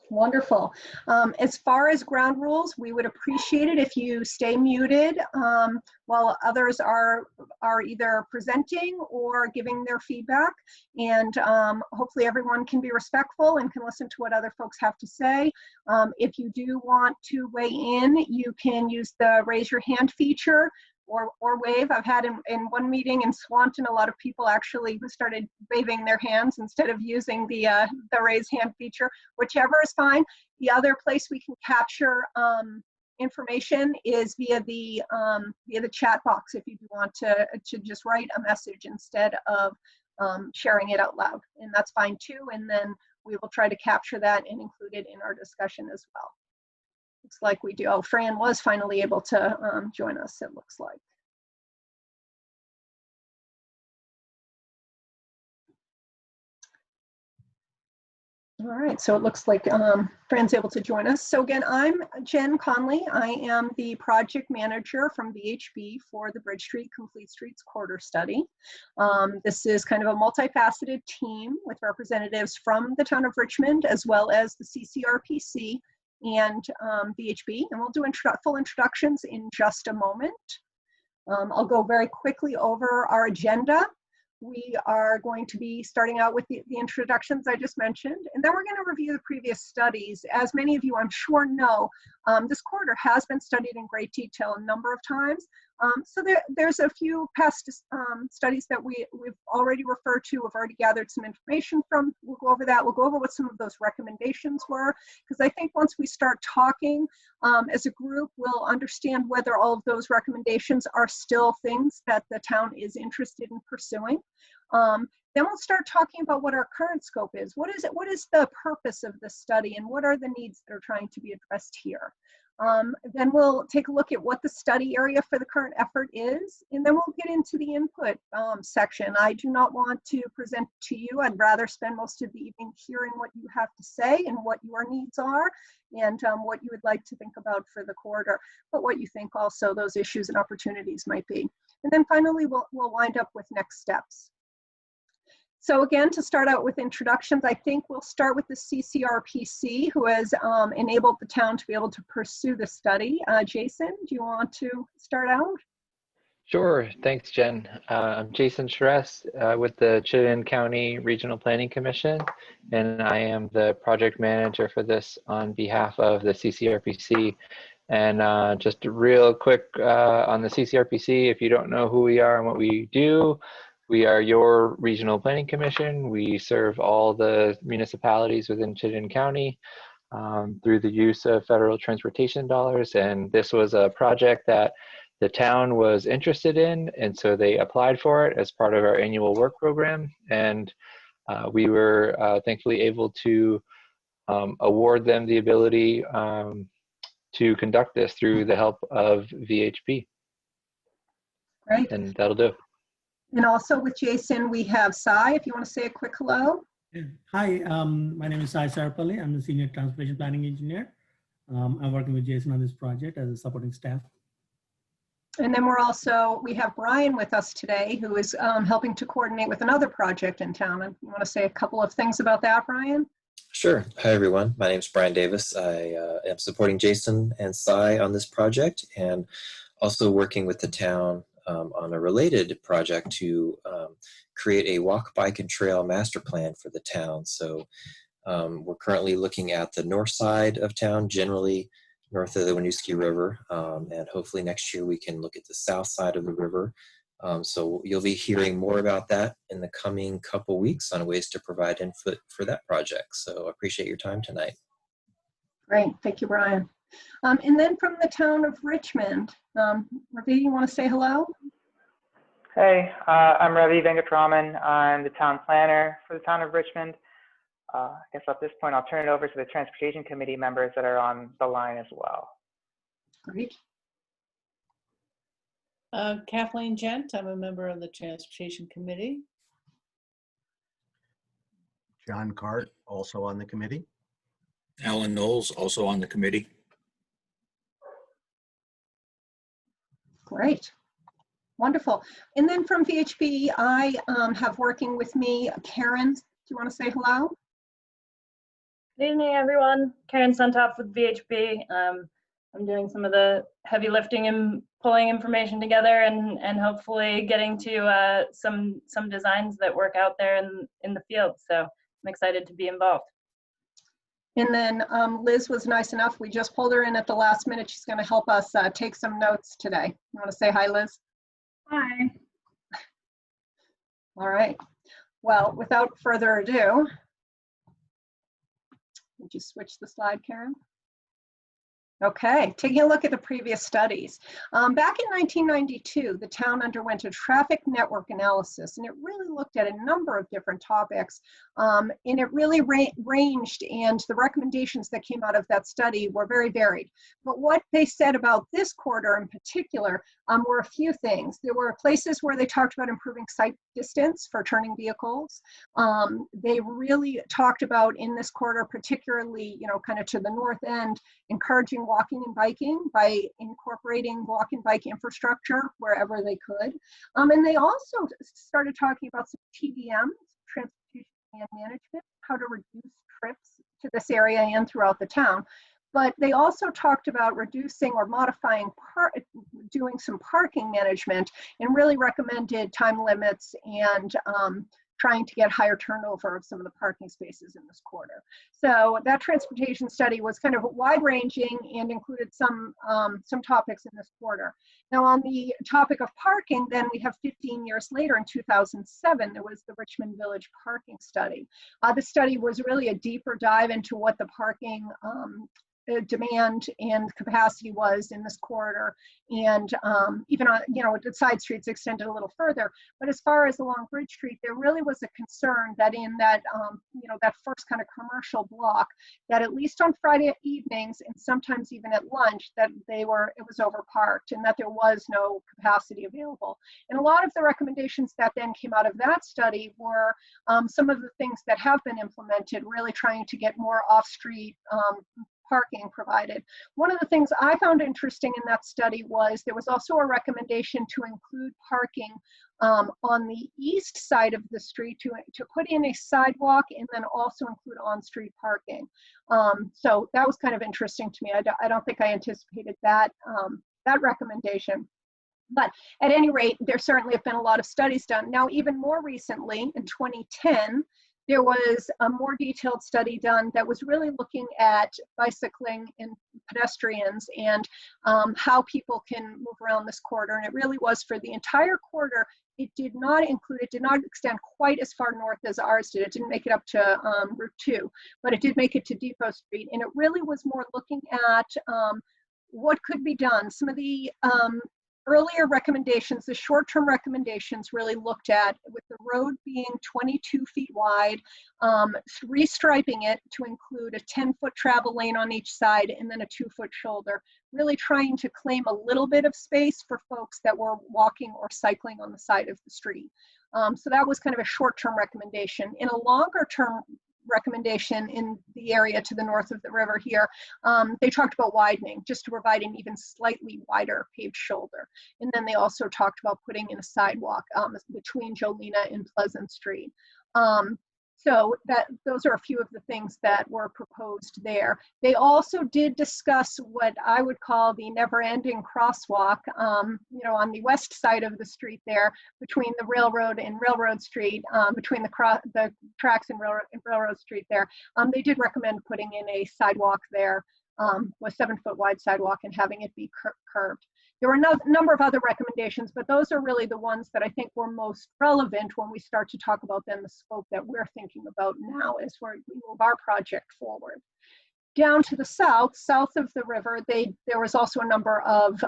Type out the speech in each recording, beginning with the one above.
Wonderful. As far as ground rules, we would appreciate it if you stay muted while others are either presenting or giving their feedback. And hopefully everyone can be respectful and can listen to what other folks have to say. If you do want to weigh in, you can use the raise your hand feature or wave. I've had in one meeting in Swanton, a lot of people actually started waving their hands instead of using the raise hand feature. Whichever is fine. The other place we can capture information is via the chat box if you do want to just write a message instead of sharing it out loud, and that's fine too. And then we will try to capture that and include it in our discussion as well. Looks like we do. Oh, Fran was finally able to join us, it looks like. All right, so it looks like Fran's able to join us. So again, I'm Jen Conley. I am the project manager from VHB for the Bridge Street Complete Streets Corridor Study. This is kind of a multifaceted team with representatives from the town of Richmond as well as the CCRPC and VHB, and we'll do full introductions in just a moment. I'll go very quickly over our agenda. We are going to be starting out with the introductions I just mentioned, and then we're going to review the previous studies. As many of you I'm sure know, this corridor has been studied in great detail a number of times. So there's a few past studies that we've already referred to, we've already gathered some information from. We'll go over that. We'll go over what some of those recommendations were, because I think once we start talking as a group, we'll understand whether all of those recommendations are still things that the town is interested in pursuing. Then we'll start talking about what our current scope is. What is it? What is the purpose of the study, and what are the needs that are trying to be addressed here? Then we'll take a look at what the study area for the current effort is, and then we'll get into the input section. I do not want to present to you. I'd rather spend most of the evening hearing what you have to say and what your needs are, and what you would like to think about for the corridor, but what you think also those issues and opportunities might be. And then finally, we'll wind up with next steps. So again, to start out with introductions, I think we'll start with the CCRPC, who has enabled the town to be able to pursue the study. Jason, do you want to start out? Sure, thanks, Jen. I'm Jason Shrest with the Chittenden County Regional Planning Commission, and I am the project manager for this on behalf of the CCRPC. And just real quick on the CCRPC, if you don't know who we are and what we do, we are your regional planning commission. We serve all the municipalities within Chittenden County through the use of federal transportation dollars. And this was a project that the town was interested in, and so they applied for it as part of our annual work program. And we were thankfully able to award them the ability to conduct this through the help of VHB. Great. And that'll do. And also with Jason, we have Sai, if you want to say a quick hello. Hi, my name is Sai Sarpalli. I'm the Senior Transportation Planning Engineer. I'm working with Jason on this project as a supporting staff. And then we have Brian with us today, who is helping to coordinate with another project in town. And you want to say a couple of things about that, Brian? Sure. Hi, everyone. My name is Brian Davis. I am supporting Jason and Sai on this project, and also working with the town on a related project to create a walk, bike, and trail master plan for the town. So we're currently looking at the north side of town, generally north of the Winooski River, and hopefully next year we can look at the south side of the river. So you'll be hearing more about that in the coming couple weeks on ways to provide input for that project. So I appreciate your time tonight. Great. Thank you, Brian. And then from the town of Richmond, Ravi, you want to say hello? Hey, I'm Ravi Venkatraman. I'm the town planner for the town of Richmond. I guess at this point, I'll turn it over to the Transportation Committee members that are on the line as well. Great. Kathleen Gent, I'm a member of the Transportation Committee. John Cart, also on the committee. Alan Knowles, also on the committee. Great. Wonderful. And then from VHB, I have working with me Karen. Do you want to say hello? Good evening, everyone. Karen Suntop with VHB. I'm doing some of the heavy lifting and pulling information together, and hopefully getting to some designs that work out there in the field. So I'm excited to be involved. And then Liz was nice enough. We just pulled her in at the last minute. She's going to help us take some notes today. You want to say hi, Liz? Hi. All right. Well, without further ado, would you switch the slide, Karen? Okay, taking a look at the previous studies. Back in 1992, the town underwent a traffic network analysis, and it really looked at a number of different topics, and it really ranged, and the recommendations that came out of that study were very varied. But what they said about this quarter in particular were a few things. There were places where they talked about improving sight distance for turning vehicles. They really talked about in this quarter, particularly, kind of to the north end, encouraging walking and biking by incorporating walk and bike infrastructure wherever they could. And they also started talking about some TDMs, transportation and management, how to reduce trips to this area and throughout the town. But they also talked about reducing or modifying, doing some parking management, and really recommended time limits and trying to get higher turnover of some of the parking spaces in this quarter. So that transportation study was kind of wide-ranging and included some topics in this quarter. Now on the topic of parking, then we have 15 years later in 2007, there was the Richmond Village Parking Study. The study was really a deeper dive into what the parking demand and capacity was in this corridor, and even on, the side streets extended a little further. But as far as along Bridge Street, there really was a concern that in that, that first kind of commercial block, that at least on Friday evenings and sometimes even at lunch, that it was overparked and that there was no capacity available. And a lot of the recommendations that then came out of that study were some of the things that have been implemented, really trying to get more off-street parking provided. One of the things I found interesting in that study was there was also a recommendation to include parking on the east side of the street, to put in a sidewalk and then also include on-street parking. So that was kind of interesting to me. I don't think I anticipated that, that recommendation. But at any rate, there certainly have been a lot of studies done. Now, even more recently, in 2010, there was a more detailed study done that was really looking at bicycling and pedestrians and how people can move around this corridor. And it really was for the entire corridor. It did not extend quite as far north as ours did. It didn't make it up to Route 2, but it did make it to Depot Street. And it really was more looking at what could be done. Some of the earlier recommendations, the short-term recommendations, really looked at, with the road being 22 feet wide, restriping it to include a 10-foot travel lane on each side and then a 2-foot shoulder, really trying to claim a little bit of space for folks that were walking or cycling on the side of the street. So that was kind of a short-term recommendation. In a longer-term recommendation in the area to the north of the river here, they talked about widening, just to provide an even slightly wider paved shoulder. And then they also talked about putting in a sidewalk between Jolena and Pleasant Street. So those are a few of the things that were proposed there. They also did discuss what I would call the never-ending crosswalk, on the west side of the street there, between the railroad and Railroad Street, between the tracks and Railroad Street there. They did recommend putting in a sidewalk there, a 7-foot wide sidewalk, and having it be curved. There were a number of other recommendations, but those are really the ones that I think were most relevant when we start to talk about then the scope that we're thinking about now as we move our project forward. Down to the south of the river, there was also a number of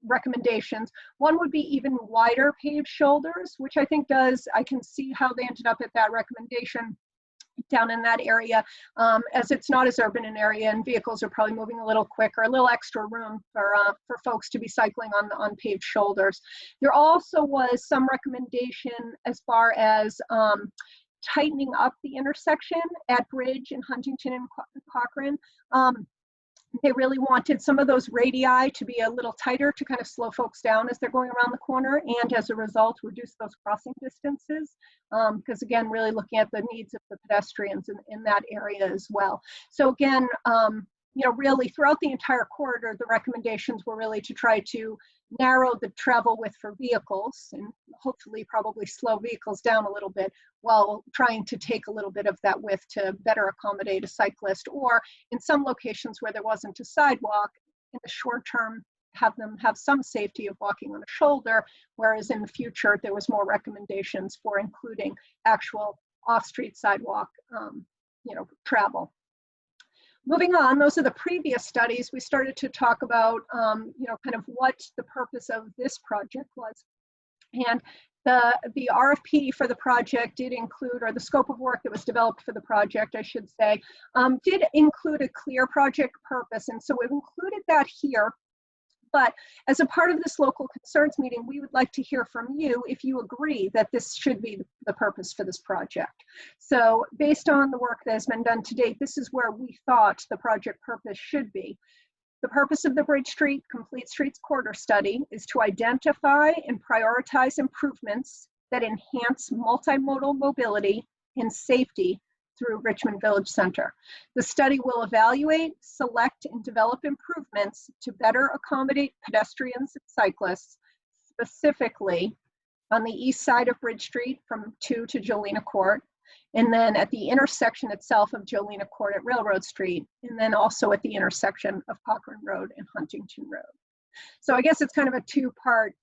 recommendations. One would be even wider paved shoulders, which I think I can see how they ended up at that recommendation down in that area, as it's not as urban an area and vehicles are probably moving a little quicker, a little extra room for folks to be cycling on paved shoulders. There also was some recommendation as far as tightening up the intersection at Bridge and Huntington and Cochrane. They really wanted some of those radii to be a little tighter to kind of slow folks down as they're going around the corner, and as a result, reduce those crossing distances. Because again, really looking at the needs of the pedestrians in that area as well. So again, you know, really throughout the entire corridor, the recommendations were really to try to narrow the travel width for vehicles and hopefully probably slow vehicles down a little bit while trying to take a little bit of that width to better accommodate a cyclist, or in some locations where there wasn't a sidewalk, in the short term, have them have some safety of walking on a shoulder, whereas in the future, there was more recommendations for including actual off-street sidewalk, you know, travel. Moving on, those are the previous studies. We started to talk about, you know, kind of what the purpose of this project was. And the RFP for the project did include, or the scope of work that was developed for the project, I should say, did include a clear project purpose. And so we've included that here. But as a part of this local concerns meeting, we would like to hear from you if you agree that this should be the purpose for this project. So based on the work that has been done to date, this is where we thought the project purpose should be. The purpose of the Bridge Street Complete Streets Corridor Study is to identify and prioritize improvements that enhance multimodal mobility and safety through Richmond Village Center. The study will evaluate, select, and develop improvements to better accommodate pedestrians and cyclists, specifically on the east side of Bridge Street from 2 to Jolena Court, and then at the intersection itself of Jolena Court at Railroad Street, and then also at the intersection of Cochrane Road and Huntington Road. So I guess it's kind of a two-part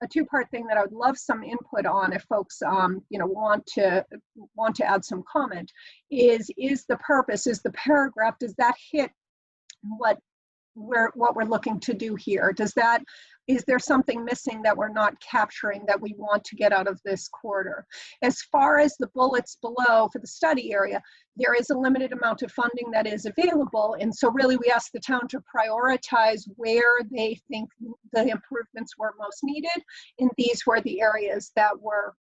thing that I would love some input on if folks you know, want to add some comment. Is the purpose, is the paragraph, does that hit what we're looking to do here? Is there something missing that we're not capturing that we want to get out of this corridor? As far as the bullets below for the study area, there is a limited amount of funding that is available. And so really we asked the town to prioritize where they think the improvements were most needed. And these were the areas that were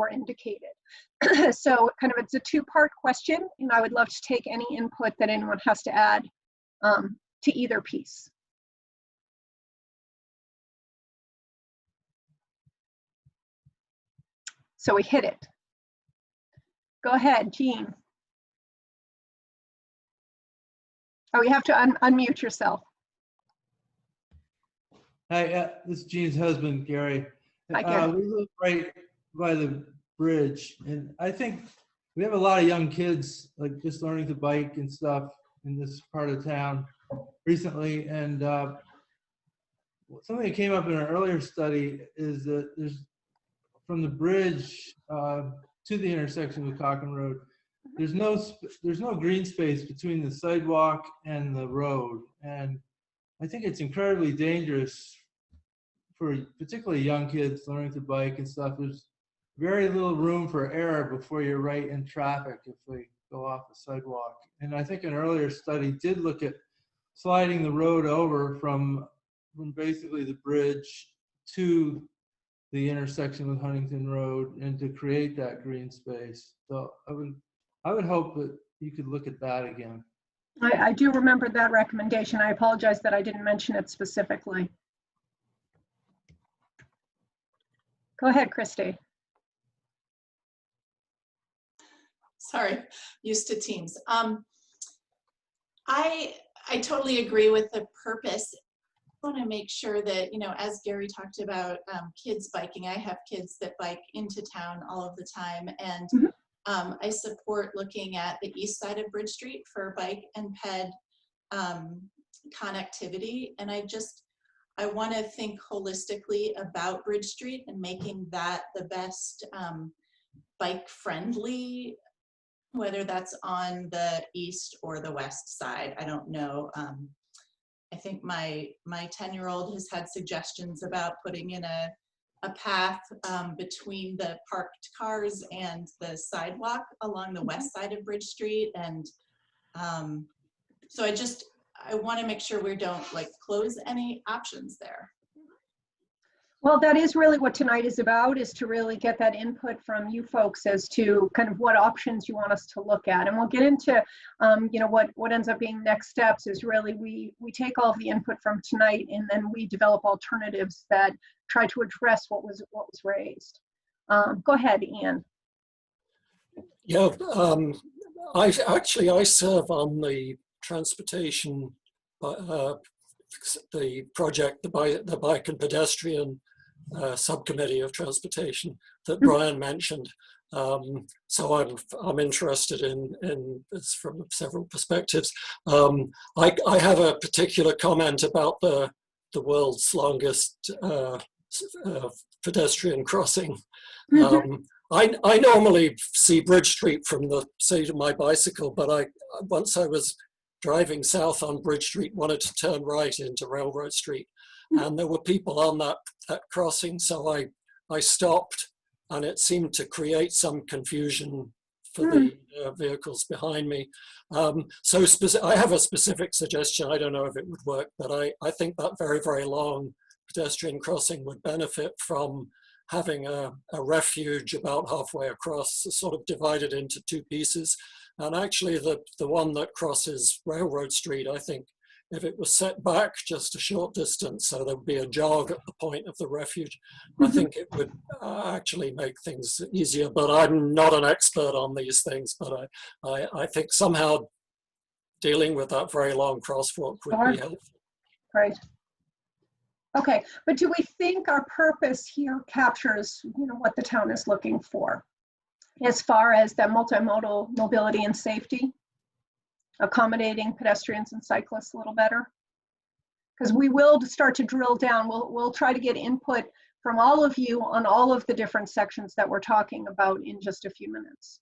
indicated. So kind of it's a two-part question, and I would love to take any input that anyone has to add to either piece. So we hit it. Go ahead, Jean. Oh, you have to unmute yourself. Hi, this is Jean's husband, Gary. Hi, Gary. We live right by the bridge, and I think we have a lot of young kids, like just learning to bike and stuff in this part of town recently. And something that came up in an earlier study is that there's, from the bridge to the intersection with Cochrane Road, there's no green space between the sidewalk and the road. And I think it's incredibly dangerous for particularly young kids learning to bike and stuff. There's very little room for error before you're right in traffic if they go off the sidewalk. And I think an earlier study did look at sliding the road over from basically the bridge to the intersection with Huntington Road and to create that green space. So I would hope that you could look at that again. I do remember that recommendation. I apologize that I didn't mention it specifically. Go ahead, Christy. Sorry, used to Teams. I totally agree with the purpose. I want to make sure that, you know, as Gary talked about kids biking, I have kids that bike into town all of the time, and I support looking at the east side of Bridge Street for bike and ped connectivity. And I want to think holistically about Bridge Street and making that the best bike friendly, whether that's on the east or the west side. I don't know. I think my 10-year-old has had suggestions about putting in a path between the parked cars and the sidewalk along the west side of Bridge Street. And so I want to make sure we don't like close any options there. Well, that is really what tonight is about, is to really get that input from you folks as to kind of what options you want us to look at. And we'll get into, you know, what ends up being next steps is really we take all of the input from tonight and then we develop alternatives that try to address what was raised. Go ahead, Ian. Yeah, I serve on the transportation, the project, the bike and pedestrian subcommittee of transportation that Brian mentioned. So I'm interested in this from several perspectives. I have a particular comment about the world's longest pedestrian crossing. I normally see Bridge Street from the seat of my bicycle, but once I was driving south on Bridge Street, wanted to turn right into Railroad Street, and there were people on that crossing, so I stopped, and it seemed to create some confusion for the vehicles behind me. So I have a specific suggestion. I don't know if it would work, but I think that very, very long pedestrian crossing would benefit from having a refuge about halfway across, sort of divided into two pieces. And actually the one that crosses Railroad Street, I think if it was set back just a short distance, so there would be a jog at the point of the refuge, I think it would actually make things easier. But I'm not an expert on these things, but I think somehow dealing with that very long crosswalk would be helpful. Right. Okay, but do we think our purpose here captures, you know, what the town is looking for as far as that multimodal mobility and safety, accommodating pedestrians and cyclists a little better? Because we will start to drill down. We'll try to get input from all of you on all of the different sections that we're talking about in just a few minutes.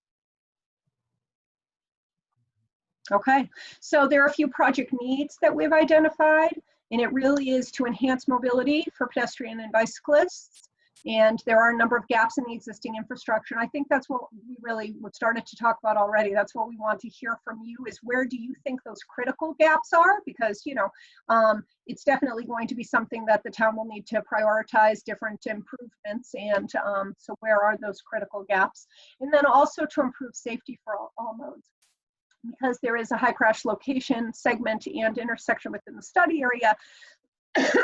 Okay, so there are a few project needs that we've identified, and it really is to enhance mobility for pedestrian and bicyclists. And there are a number of gaps in the existing infrastructure. And I think that's what we really started to talk about already. That's what we want to hear from you, is where do you think those critical gaps are? Because, you know, it's definitely going to be something that the town will need to prioritize different improvements. And so where are those critical gaps? And then also to improve safety for all modes. Because there is a high crash location, segment, and intersection within the study area,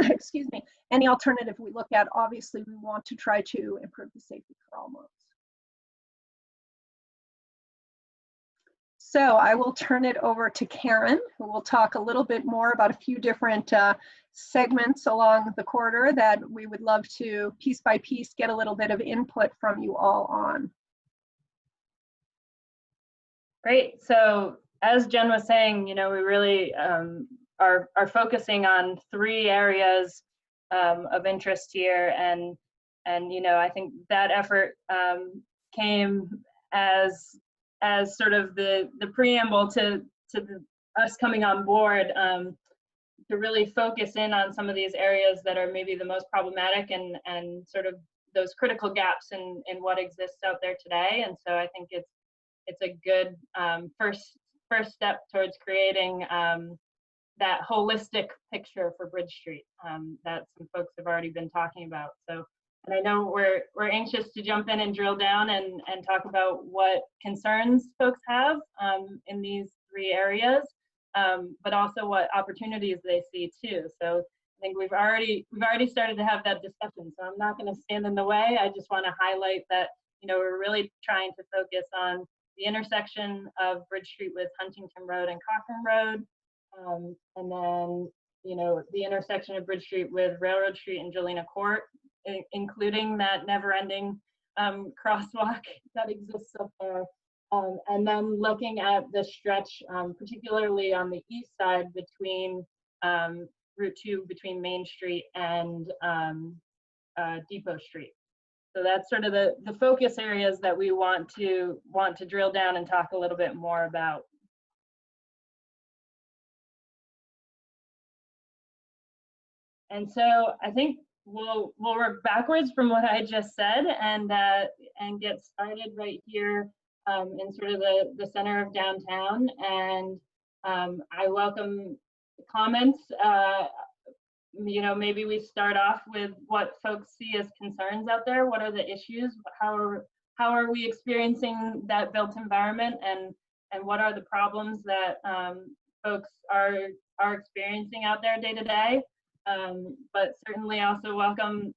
excuse me, any alternative we look at, obviously we want to try to improve the safety for all modes. So I will turn it over to Karen, who will talk a little bit more about a few different segments along the corridor that we would love to, piece by piece, get a little bit of input from you all on. Great. So as Jen was saying, you know, we really are focusing on 3 areas of interest here, and you know, I think that effort came as sort of the preamble to us coming on board, to really focus in on some of these areas that are maybe the most problematic and sort of those critical gaps in what exists out there today. And so I think it's a good first step towards creating that holistic picture for Bridge Street that some folks have already been talking about. So, and I know we're anxious to jump in and drill down and talk about what concerns folks have in these 3 areas, but also what opportunities they see too. So I think we've already started to have that discussion. So I'm not going to stand in the way. I just want to highlight that, you know, we're really trying to focus on the intersection of Bridge Street with Huntington Road and Cochrane Road. And then, you know, the intersection of Bridge Street with Railroad Street and Jelena Court, including that never-ending crosswalk that exists up there. And then looking at the stretch, particularly on the east side between Route 2, between Main Street and Depot Street. So that's sort of the focus areas that we want to drill down and talk a little bit more about. And so I think we'll work backwards from what I just said and get started right here in sort of the center of downtown. And I welcome comments maybe we start off with what folks see as concerns out there. What are the issues? How are we experiencing that built environment, and what are the problems that folks are experiencing out there day to day? But certainly also welcome,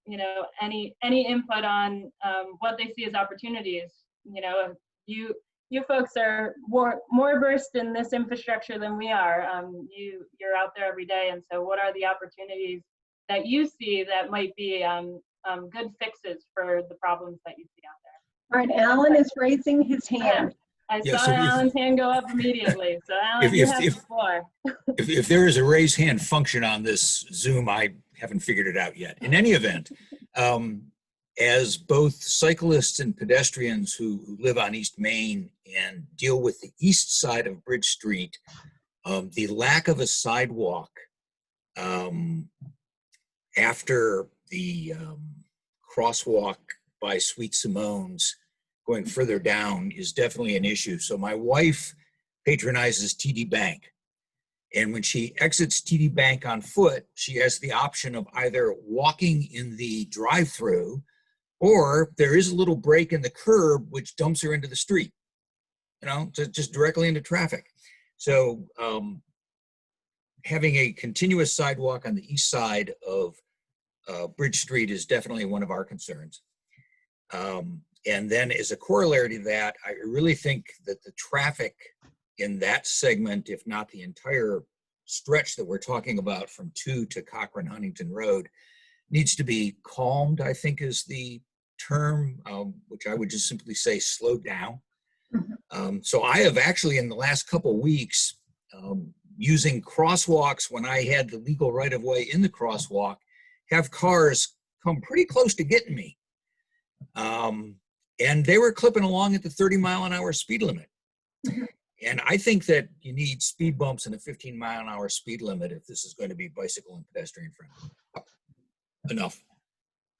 any input on what they see as opportunities. You folks are more versed in this infrastructure than we are. You're out there every day, and so what are the opportunities that you see that might be good fixes for the problems that you see out there? All right, Alan is raising his hand. I Yeah, saw so if- Alan's hand go up immediately. So Alan, you have the floor. If there is a raise hand function on this Zoom, I haven't figured it out yet. In any event, as both cyclists and pedestrians who live on East Main and deal with the east side of Bridge Street, the lack of a sidewalk after the crosswalk by Sweet Simone's going further down is definitely an issue. So my wife patronizes TD Bank. And when she exits TD Bank on foot, she has the option of either walking in the drive-through, or there is a little break in the curb which dumps her into the street, just directly into traffic. So having a continuous sidewalk on the east side of Bridge Street is definitely one of our concerns. And then as a corollary to that, I really think that the traffic in that segment, if not the entire stretch that we're talking about from 2 to Cochrane-Huntington Road, needs to be calmed, I think is the term, which I would just simply say slowed down. So I have actually in the last couple weeks, using crosswalks when I had the legal right-of-way in the crosswalk, have cars come pretty close to getting me. And they were clipping along at the 30-mile-an-hour speed limit. And I think that you need speed bumps and a 15-mile-an-hour speed limit if this is going to be bicycle and pedestrian friendly. Enough.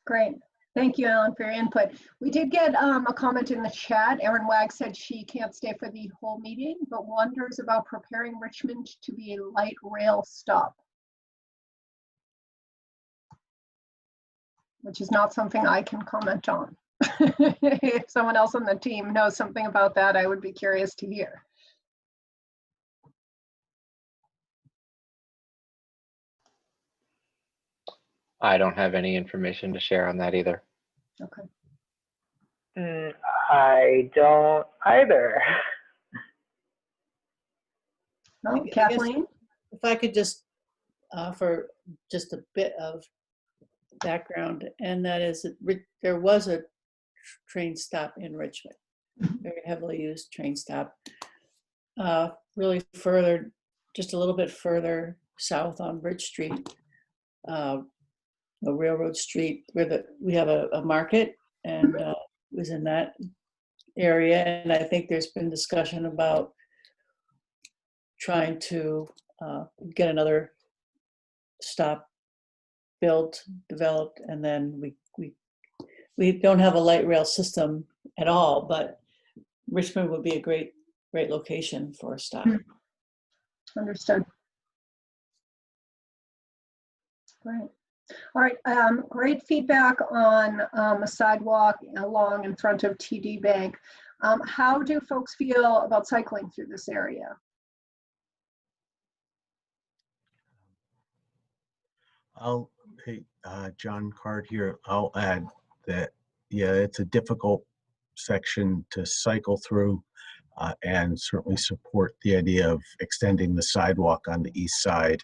Great. Thank you, Alan, for your input. We did get a comment in the chat. Erin Wag said she can't stay for the whole meeting, but wonders about preparing Richmond to be a light rail stop, which is not something I can comment on. If someone else on the team knows something about that, I would be curious to hear. I don't have any information to share on that either. Okay. I don't either. Oh, I guess Kathleen? If I could just offer just a bit of background, and that is that there was a train stop in Richmond, very heavily used train stop, really further, just a little bit further south on Bridge Street, a railroad street where we have a market, and was in that area. And I think there's been discussion about trying to get another stop built, developed, and then we don't have a light rail system at all, but Richmond would be a great location for a stop. Understood. Great. All right, great feedback on the sidewalk along in front of TD Bank. How do folks feel about cycling through this area? Hey, John Card here. I'll add that, yeah, it's a difficult section to cycle through, and certainly support the idea of extending the sidewalk on the east side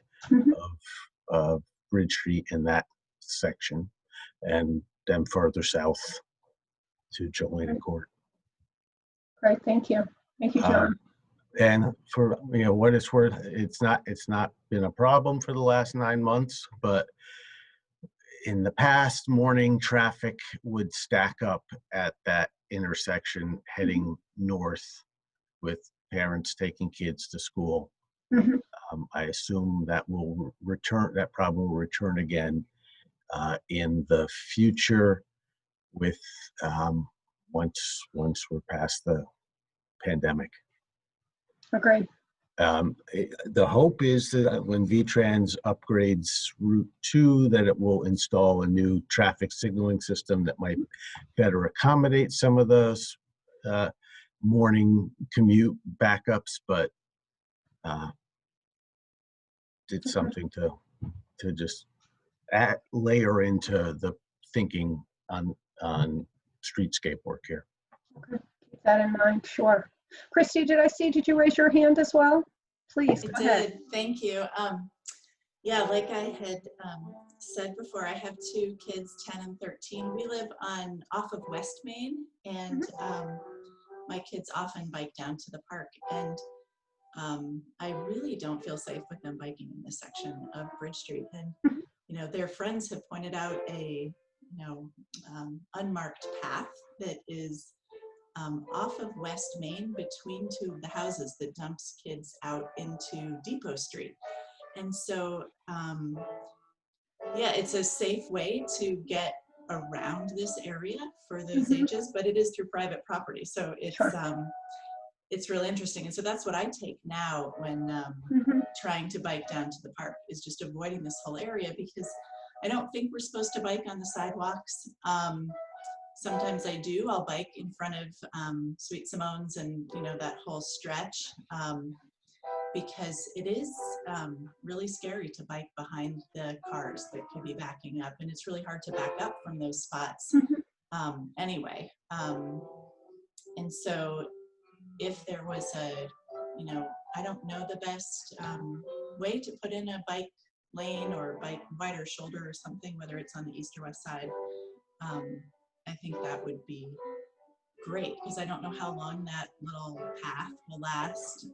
of Bridge Street in that section, and then further south to Jolene Court. Great, thank you. Thank you, John. And for what it's worth, it's not been a problem for the last 9 months, but in the past, morning traffic would stack up at that intersection heading north with parents taking kids to school. I assume that will return. That problem will return again in the future, with once we're past the pandemic. Agreed. The hope is that when VTrans upgrades Route 2, that it will install a new traffic signaling system that might better accommodate some of those morning commute backups, but it's something to just layer into the thinking on streetscape work here. Okay, keep that in mind, sure. Christy, did you raise your hand as well? Please, I go ahead. did, thank you. Yeah, like I had said before, I have two kids, 10 and 13. We live off of West Main, and my kids often bike down to the park, and I really don't feel safe with them biking in this section of Bridge Street. And their friends have pointed out a unmarked path that is off of West Main between two of the houses that dumps kids out into Depot Street. And so, yeah, it's a safe way to get around this area for those ages, but it is through private property. So it's really interesting. And so that's what I take now when trying to bike down to the park, is just avoiding this whole area, because I don't think we're supposed to bike on the sidewalks. Sometimes I do. I'll bike in front of Sweet Simone's and that whole stretch, because it is really scary to bike behind the cars that could be backing up, and it's really hard to back up from those spots anyway. And so if there was I don't know the best way to put in a bike lane or bike wider shoulder or something, whether it's on the east or west side. I think that would be great, because I don't know how long that little path will last.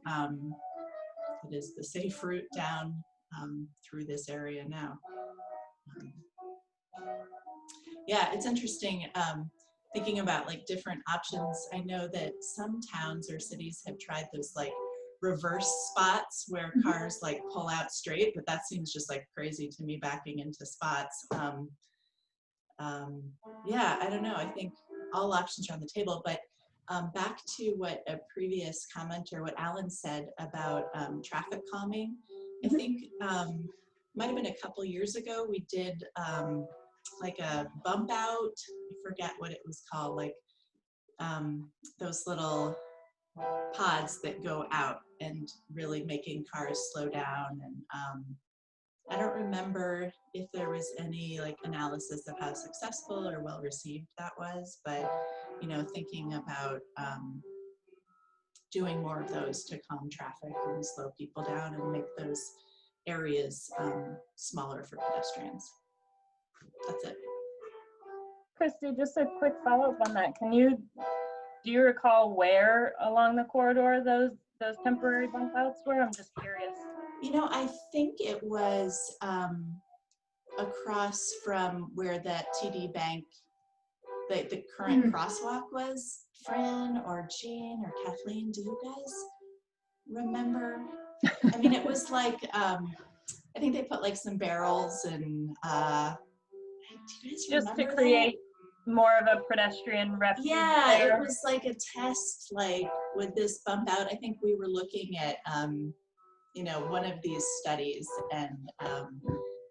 It is the safe route down through this area now. Yeah, it's interesting thinking about different options. I know that some towns or cities have tried those reverse spots where cars pull out straight, but that seems just crazy to me, backing into spots. Yeah, I don't know. I think all options are on the table, but back to what a previous commenter, what Alan said about traffic calming, I think might have been a couple years ago, we did a bump out, I forget what it was called, those little pods that go out and really making cars slow down. And I don't remember if there was any analysis of how successful or well received that was, but thinking about doing more of those to calm traffic and slow people down and make those areas smaller for pedestrians. That's it. Christy, just a quick follow-up on that. Do you recall where along the corridor those temporary bump outs were? I'm just curious. I think it was across from where that TD Bank, the current crosswalk was. Fran or Jean or Kathleen, do you guys remember? I mean, it was I think they put some barrels and do you guys just remember to create more of a pedestrian refuge. Yeah, there? it was a test, with this bump out. I think we were looking at one of these studies and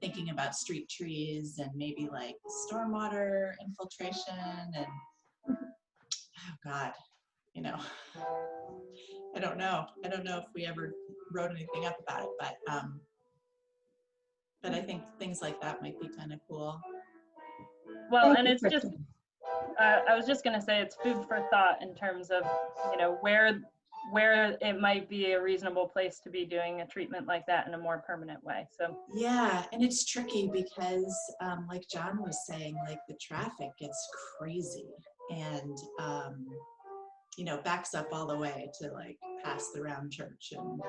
thinking about street trees and maybe stormwater infiltration and oh God, I don't know. I don't know if we ever wrote anything up about it, but I think things like that might be kind of cool. Well, Thank and you, it's just, Kristen. I was just going to say it's food for thought in terms of, where it might be a reasonable place to be doing a treatment like that in a more permanent way. So yeah, and it's tricky because like John was saying, the traffic gets crazy and backs up all the way to past the round church, and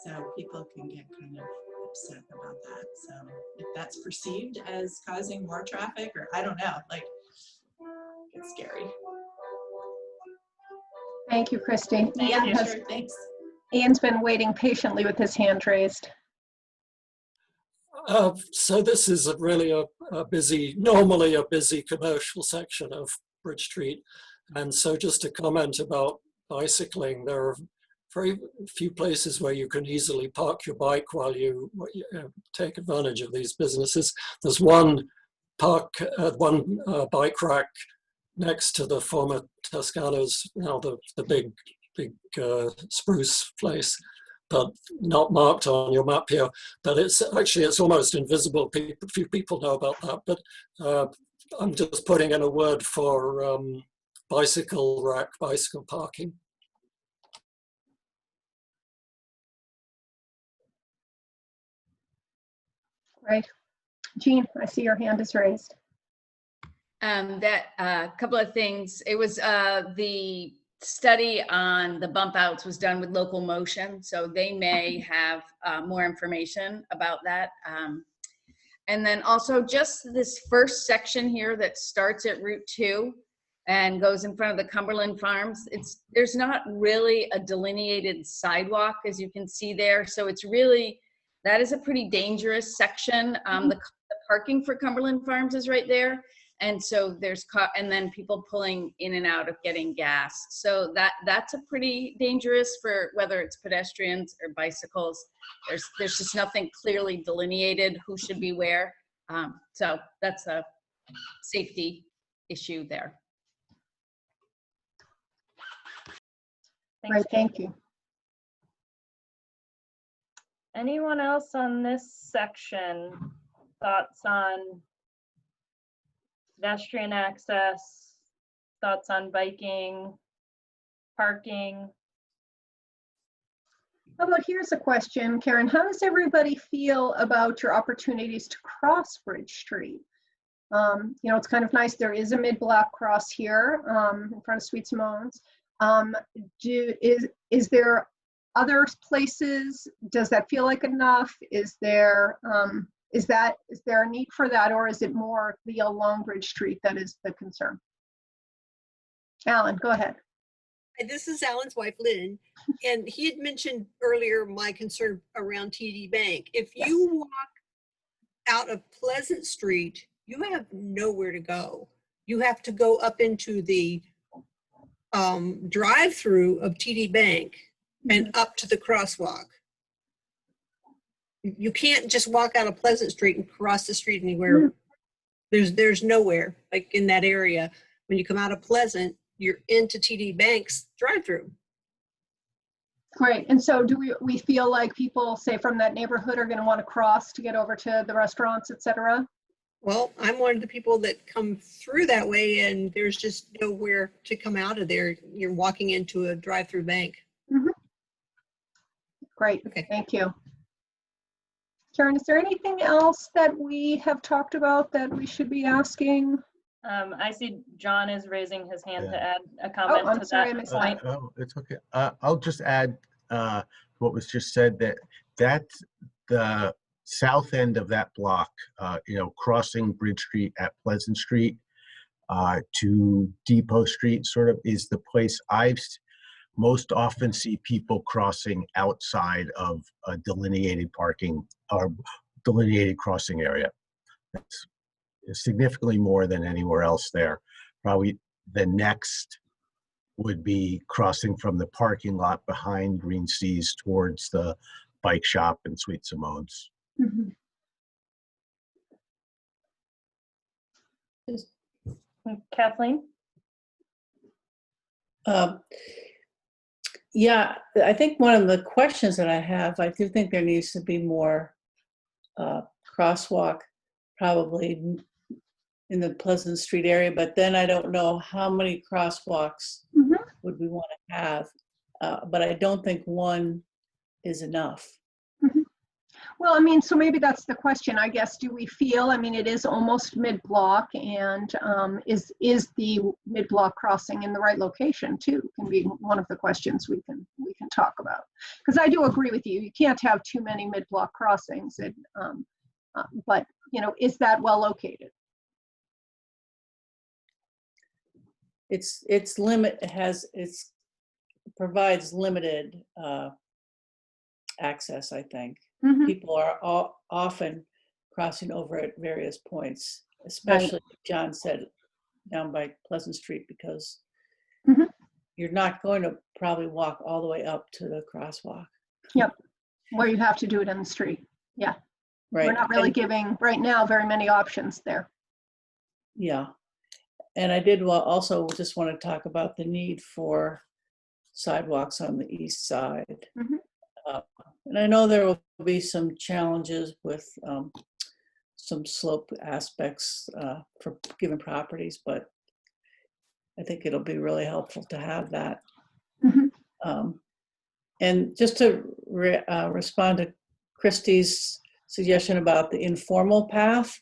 so people can get kind of upset about that. So if that's perceived as causing more traffic, or I don't know, it's scary. Thank you, Christy. Sure, thanks. Ian's been waiting patiently with his hand raised. So this is really normally a busy commercial section of Bridge Street. And so just to comment about bicycling, there are very few places where you can easily park your bike while you take advantage of these businesses. There's one bike rack next to the former Toscano's, now the big spruce place, but not marked on your map here. But it's almost invisible. Few people know about that, but I'm just putting in a word for bicycle rack, bicycle parking. Right. Jean, I see your hand is raised. Couple of things. It was the study on the bump outs was done with Local Motion, so they may have more information about that. And then also just this first section here that starts at Route 2 and goes in front of the Cumberland Farms. There's not really a delineated sidewalk, as you can see there, so it's really, that is a pretty dangerous section. The parking for Cumberland Farms is right there. And so and then people pulling in and out of getting gas. So that's a pretty dangerous for whether it's pedestrians or bicycles. There's just nothing clearly delineated who should be where. So that's a safety issue there. Thanks, Right, thank you. Anyone else on this section? Thoughts on pedestrian access, thoughts on biking, parking? How about, here's a question, Karen. How does everybody feel about your opportunities to cross Bridge Street? You know, it's kind of nice. There is a mid-block cross here in front of Sweet Simone's. Is there other places? Does that feel like enough? Is there a need for that, or is it more the along Bridge Street that is the concern? Alan, go ahead. This is Alan's wife, Lynn, and he had mentioned earlier my concern around TD Bank. If you walk out of Pleasant Street, you have nowhere to go. You have to go up into the drive-through of TD Bank and up to the crosswalk. You can't just walk out of Pleasant Street and cross the street anywhere. There's nowhere like in that area. When you come out of Pleasant, you're into TD Bank's drive-through. Great. And so do we feel like people, say, from that neighborhood are going to want to cross to get over to the restaurants, et cetera? Well, I'm one of the people that come through that way, and there's just nowhere to come out of there. You're walking into a drive-through bank. Mm-hmm. Great. Okay. Thank you. Karen, is there anything else that we have talked about that we should be asking? I see John is raising his hand to add a comment I'm to sorry, I that missed point. Oh, it's okay. I'll just add what was just said, that's the south end of that block, you know, crossing Bridge Street at Pleasant Street to Depot Street sort of is the place I've most often see people crossing outside of a delineated parking or delineated crossing area. That's significantly more than anywhere else there. Probably the next would be crossing from the parking lot behind Green Seas towards the bike shop and Sweet Simone's. Mm-hmm. Kathleen? Yeah, I think one of the questions that I have, I do think there needs to be more crosswalk probably in the Pleasant Street area, but then I don't know how many crosswalks would we want to have, but I don't think one is enough. Well, I mean, so maybe that's the question, I guess. Do we feel, I mean, it is almost mid-block, and is the mid-block crossing in the right location too? Can be one of the questions we can talk about. Because I do agree with you, you can't have too many mid-block crossings, but you know, is that well located? It provides limited access, I think. People are often crossing over at various points, especially, John said, down by Pleasant Street, because you're not going to probably walk all the way up to the crosswalk. Yep, where you have to do it in the street. Yeah, Right. we're not really And- giving right now very many options there. Yeah. And I did also just want to talk about the need for sidewalks on the east side. Mhm. And I know there will be some challenges with some slope aspects for given properties, but I think it'll be really helpful to have that. Mhm. And just to respond to Christie's suggestion about the informal path,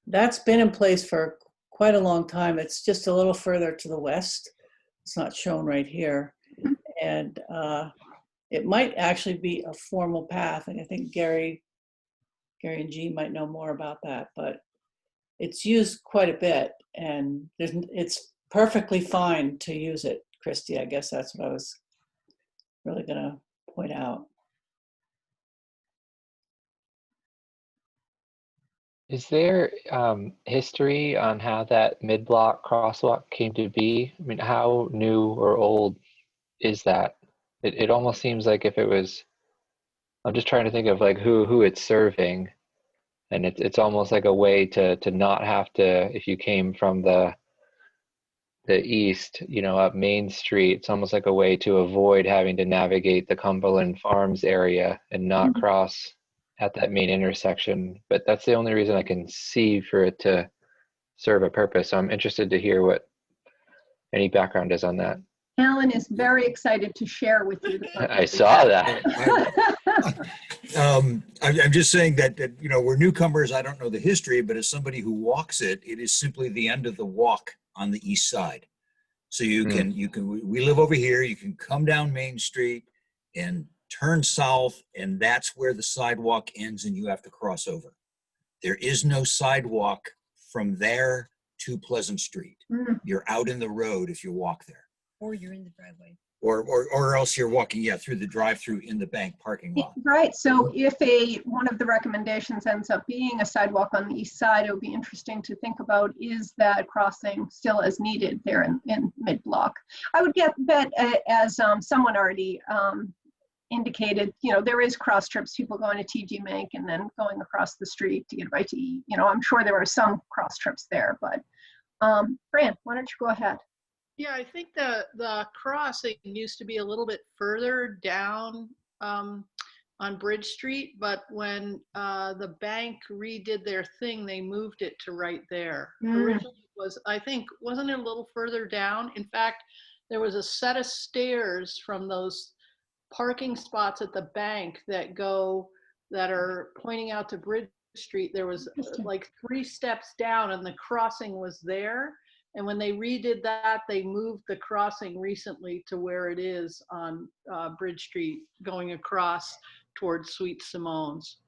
that's been in place for quite a long time. It's just a little further to the west. It's not shown right here. And it might actually be a formal path. And I think Gary and Jean might know more about that, but it's used quite a bit, and it's perfectly fine to use it, Christy. I guess that's what I was really gonna point out. Is there history on how that mid-block crosswalk came to be? I mean, how new or old is that? It almost seems like if it was, I'm just trying to think of like who it's serving, and it's almost like a way to not have to, if you came from the east, up Main Street, it's almost like a way to avoid having to navigate the Cumberland Farms area and not cross at that main intersection. But that's the only reason I can see for it to serve a purpose. So I'm interested to hear what any background is on that. Alan is very excited to share with you. I saw that. I'm just saying that we're newcomers. I don't know the history, but as somebody who walks it, it is simply the end of the walk on the east side. So you can we live over here. You can come down Main Street and turn south, and that's where the sidewalk ends, and you have to cross over. There is no sidewalk from there to Pleasant Street. You're out in the road if you walk there. Or you're in the driveway. Or else you're walking, through the drive-through in the bank parking lot. Right, so if one of the recommendations ends up being a sidewalk on the east side, it would be interesting to think about, is that crossing still as needed there in mid-block? I would bet, as someone already indicated, there is cross trips, people going to TG Bank and then going across the street to get a bite to eat. I'm sure there are some cross trips there, but Fran, why don't you go ahead? Yeah, I think the crossing used to be a little bit further down on Bridge Street, but when the bank redid their thing, they moved it to right there. Originally it was, I think, wasn't it a little further down? In fact, there was a set of stairs from those parking spots at the bank that are pointing out to Bridge Street. There was like 3 steps down, and the crossing was there. And when they redid that, they moved the crossing recently to where it is on Bridge Street, going across towards Sweet Simone's.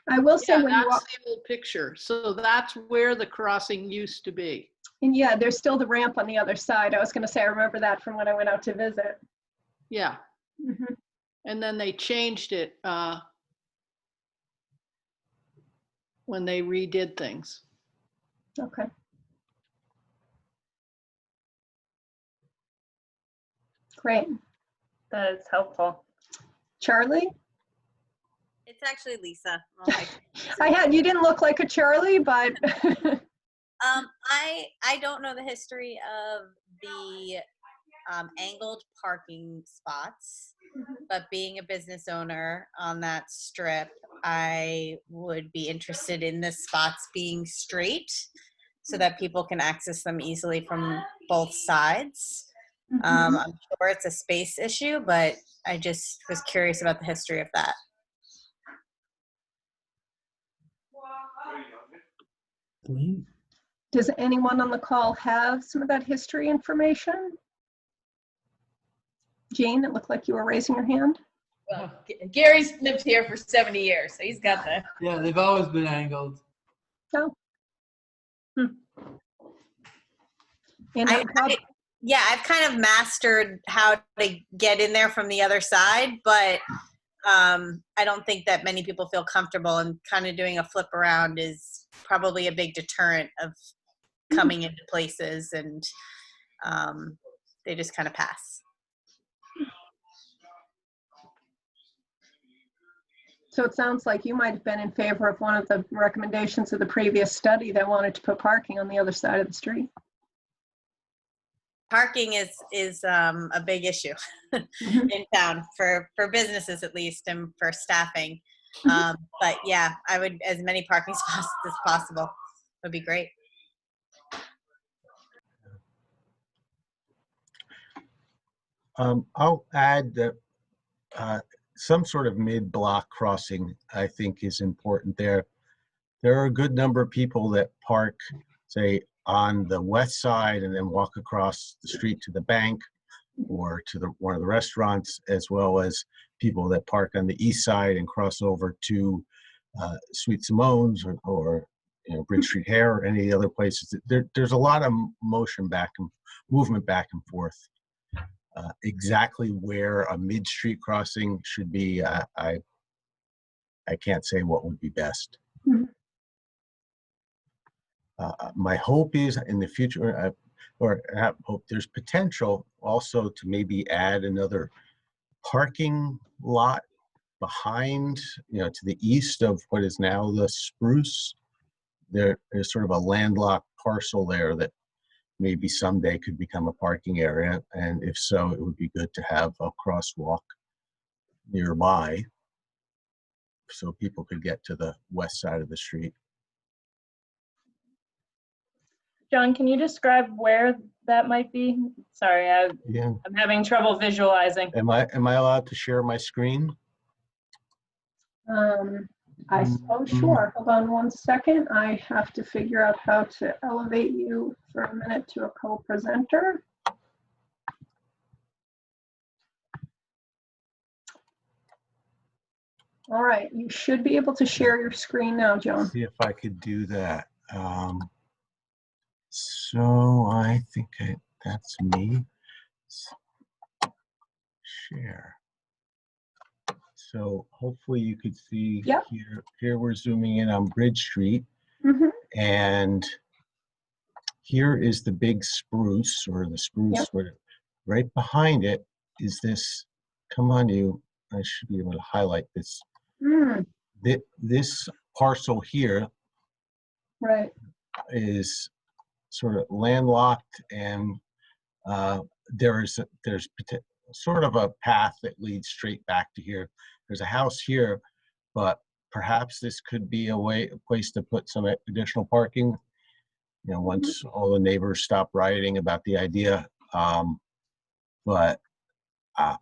I will say, when that's you walk, the old picture. So that's where the crossing used to be. and yeah, there's still the ramp on the other side. I was going to say, I remember that from when I went out to visit. Yeah. And then they changed it when they redid things. Okay. Great. That is helpful. Charlie? It's actually Lisa. You didn't look like a Charlie, but I don't know the history of the angled parking spots, but being a business owner on that strip, I would be interested in the spots being straight so that people can access them easily from both sides. I'm sure it's a space issue, but I just was curious about the history of that. Does anyone on the call have some of that history information? Jane, it looked like you were raising your hand. Well, Gary's lived here for 70 years, so he's got the. Yeah, they've always been angled. Oh. I've kind of mastered how to get in there from the other side, but I don't think that many people feel comfortable, and kind of doing a flip around is probably a big deterrent of coming into places. And they just kind of pass. So it sounds like you might have been in favor of one of the recommendations of the previous study that wanted to put parking on the other side of the street. Parking is a big issue in town for businesses at least, and for staffing. But yeah, I would, as many parking spots as possible would be great. I'll add that some sort of mid-block crossing, I think, is important there. There are a good number of people that park, say, on the west side and then walk across the street to the bank or to one of the restaurants, as well as people that park on the east side and cross over to Sweet Simone's or Bridge Street Hair or any other places. There's a lot of movement back and forth. Exactly where a mid-street crossing should be, I can't say what would be best. My hope is in the future, there's potential also to maybe add another parking lot behind, to the east of what is now the Spruce. There's sort of a landlocked parcel there that maybe someday could become a parking area. And if so, it would be good to have a crosswalk nearby so people could get to the west side of the street. John, can you describe where that might be? Sorry, I'm having trouble visualizing. Am I allowed to share my screen? I suppose, sure. Hold on one second. I have to figure out how to elevate you for a minute to a co-presenter. All right, you should be able to share your screen now, John. See if I could do that. So I think that's me. Share. So hopefully you could see here we're zooming in on Bridge Street. And here is the big spruce, or the spruce. Right behind it is this, come on you, I should be able to highlight this. This parcel here is sort of landlocked, and there's sort of a path that leads straight back to here. There's a house here, but perhaps this could be a place to put some additional parking, once all the neighbors stop rioting about the idea. But I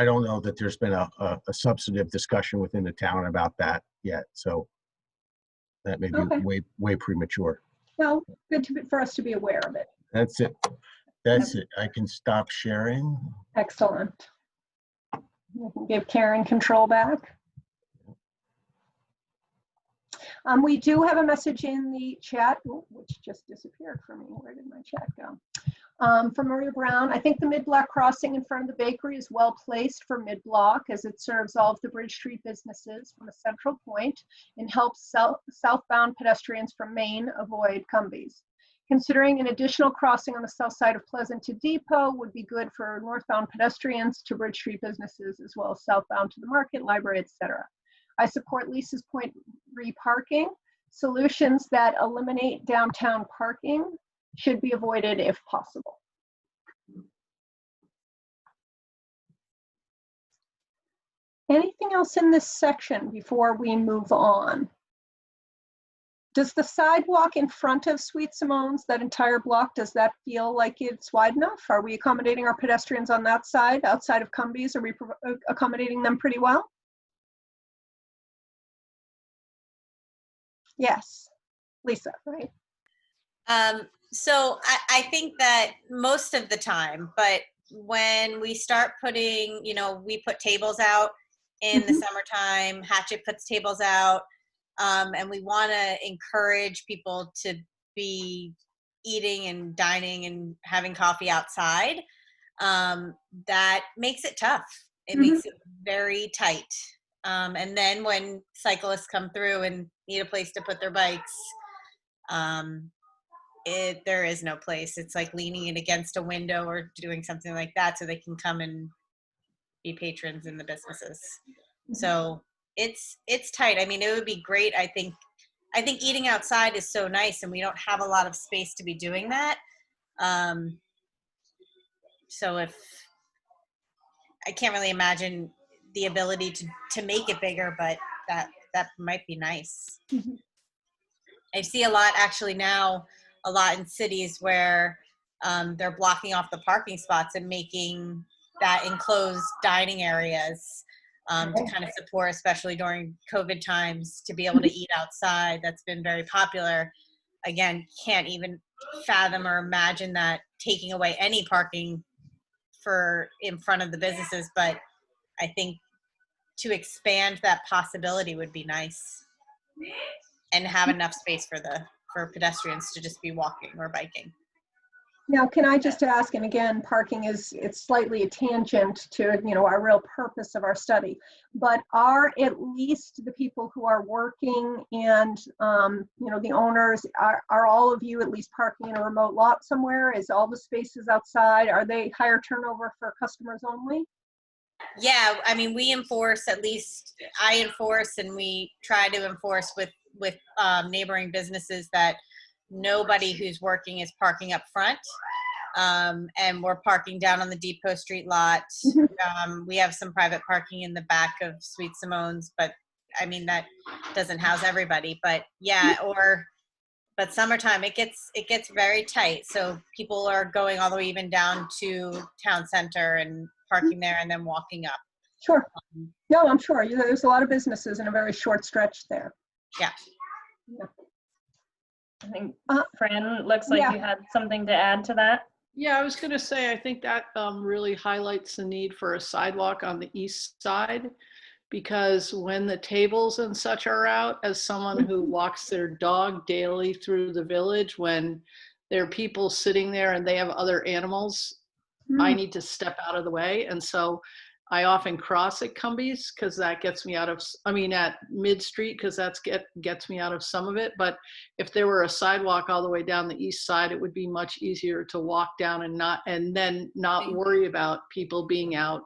don't know that there's been a substantive discussion within the town about that yet. So that may be way premature. Well, good for us to be aware of it. That's it. That's it. I can stop sharing. Excellent. We can give Karen control back. We do have a message in the chat, which just disappeared for me. Where did my chat go? From Maria Brown. I think the mid-block crossing in front of the bakery is well placed for mid-block, as it serves all of the Bridge Street businesses from a central point and helps southbound pedestrians from Maine avoid Cumbies. Considering an additional crossing on the south side of Pleasant to Depot would be good for northbound pedestrians to Bridge Street businesses, as well as southbound to the market, library, etc. I support Lisa's point reparking. Solutions that eliminate downtown parking should be avoided if possible. Anything else in this section before we move on? Does the sidewalk in front of Sweet Simone's, that entire block, does that feel like it's wide enough? Are we accommodating our pedestrians on that side, outside of Cumbies? Are we accommodating them pretty well? Yes, Lisa, right? So I think that most of the time, but when we start putting, we put tables out in the summertime, Hatchet puts tables out, and we want to encourage people to be eating and dining and having coffee outside. That makes it tough. It makes it very tight. And then when cyclists come through and need a place to put their bikes, there is no place. It's like leaning it against a window or doing something like that so they can come and be patrons in the businesses. So it's tight. I mean, it would be great. I think eating outside is so nice, and we don't have a lot of space to be doing that. So if I can't really imagine the ability to make it bigger, but that might be nice. I see a lot actually now, a lot in cities where they're blocking off the parking spots and making that enclosed dining areas to kind of support, especially during COVID times, to be able to eat outside. That's been very popular. Again, can't even fathom or imagine that taking away any parking in front of the businesses, but I think to expand that possibility would be nice and have enough space for pedestrians to just be walking or biking. Now, can I just ask, and again, parking it's slightly a tangent to, our real purpose of our study, but are at least the people who are working and, the owners, are all of you at least parking in a remote lot somewhere? Is all the spaces outside? Are they higher turnover for customers only? Yeah, I mean, we enforce, at least I enforce, and we try to enforce with neighboring businesses that nobody who's working is parking up front. And we're parking down on the Depot Street lot. We have some private parking in the back of Sweet Simone's, but I mean, that doesn't house everybody. But yeah, but summertime, it gets very tight. So people are going all the way even down to town center and parking there and then walking up. Sure. No, I'm sure. There's a lot of businesses in a very short stretch there. Yeah. I think Fran, looks like you had something to add to that. Yeah, I was going to say, I think that really highlights the need for a sidewalk on the east side, because when the tables and such are out, as someone who walks their dog daily through the village, when there are people sitting there and they have other animals, I need to step out of the way. And so I often cross at Cumbies because that gets me out of, at Mid Street, because that's gets me out of some of it. But if there were a sidewalk all the way down the east side, it would be much easier to walk down and then not worry about people being out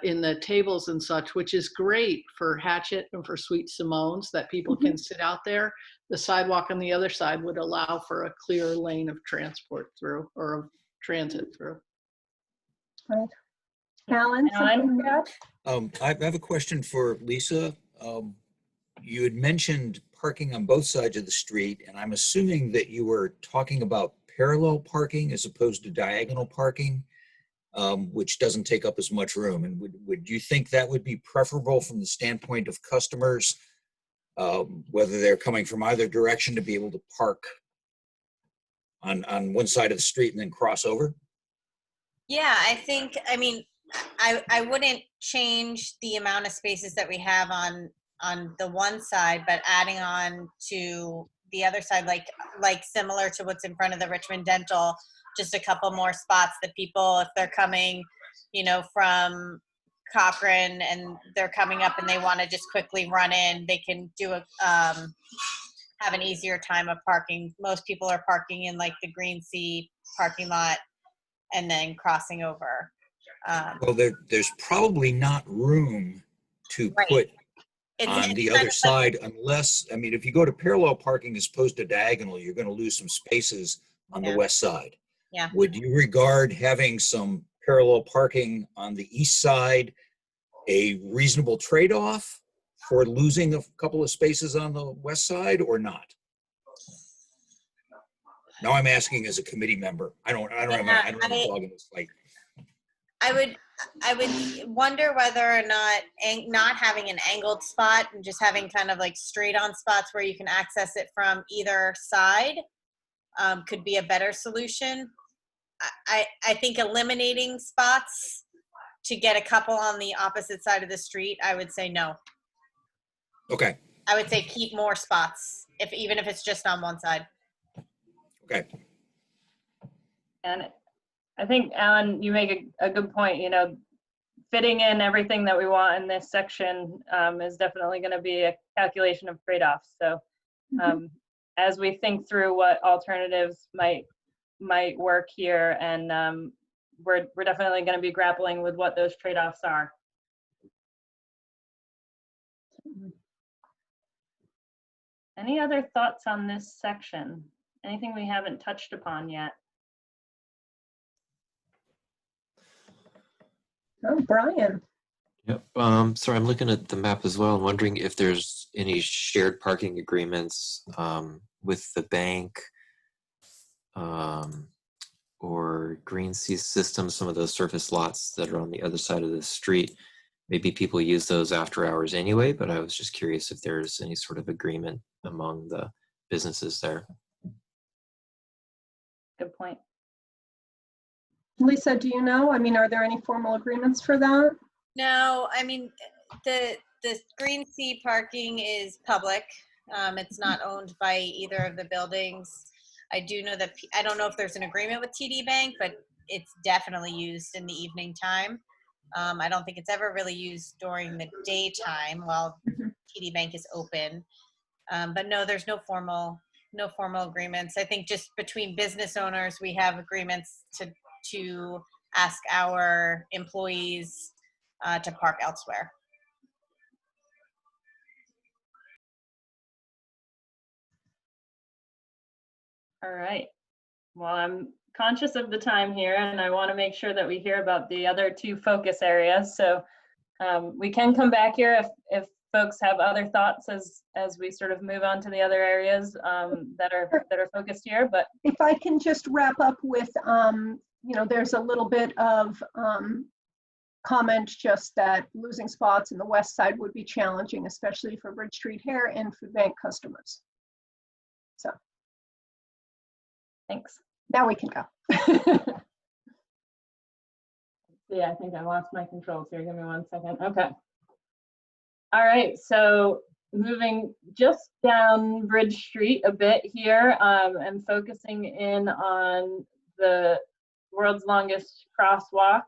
in the tables and such, which is great for Hatchet and for Sweet Simone's, that people can sit out there. The sidewalk on the other side would allow for a clear lane of transport through, or of transit through. Right. Alan, something to add? I have a question for Lisa. You had mentioned parking on both sides of the street, and I'm assuming that you were talking about parallel parking as opposed to diagonal parking, which doesn't take up as much room. And would you think that would be preferable from the standpoint of customers, whether they're coming from either direction, to be able to park on one side of the street and then cross over? Yeah, I wouldn't change the amount of spaces that we have on the one side, but adding on to the other side, like similar to what's in front of the Richmond Dental, just a couple more spots that people, if they're coming, from Cochrane and they're coming up and they want to just quickly run in, they can do have an easier time of parking. Most people are parking in like the Green Sea parking lot and then crossing over. Well, there's probably not room to put on the other side unless, if you go to parallel parking as opposed to diagonal, you're going to lose some spaces on the west side. Yeah. Would you regard having some parallel parking on the east side a reasonable trade-off for losing a couple of spaces on the west side, or not? Now I'm asking as a committee member. I don't have a dog in this fight. I would wonder whether or not having an angled spot and just having kind of like straight on spots where you can access it from either side could be a better solution. I think eliminating spots to get a couple on the opposite side of the street, I would say no. Okay. I would say keep more spots, even if it's just on one side. Okay. And I think, Alan, you make a good point. Fitting in everything that we want in this section is definitely going to be a calculation of trade-offs. So as we think through what alternatives might work here, and we're definitely going to be grappling with what those trade-offs are. Any other thoughts on this section? Anything we haven't touched upon yet? Oh, Brian. Yep. So I'm looking at the map as well and wondering if there's any shared parking agreements with the bank or Green Sea Systems, some of those surface lots that are on the other side of the street. Maybe people use those after hours anyway, but I was just curious if there's any sort of agreement among the businesses there. Good point. Lisa, do you know? I mean, are there any formal agreements for that? No, I mean, the Green Sea parking is public. It's not owned by either of the buildings. I do know that, I don't know if there's an agreement with TD Bank, but it's definitely used in the evening time. I don't think it's ever really used during the daytime while TD Bank is open. But no, there's no formal agreements. I think just between business owners, we have agreements to ask our employees to park elsewhere. All right. Well, I'm conscious of the time here, and I want to make sure that we hear about the other two focus areas. So we can come back here if folks have other thoughts as we sort of move on to the other areas that are focused here. But if I can just wrap up with, you know, there's a little bit of comment just that losing spots in the west side would be challenging, especially for Bridge Street Hair and Food Bank customers. So. Thanks. Now we can go. Yeah, I think I lost my controls here. Give me 1 second. Okay. All right. So moving just down Bridge Street a bit here, and focusing in on the world's longest crosswalk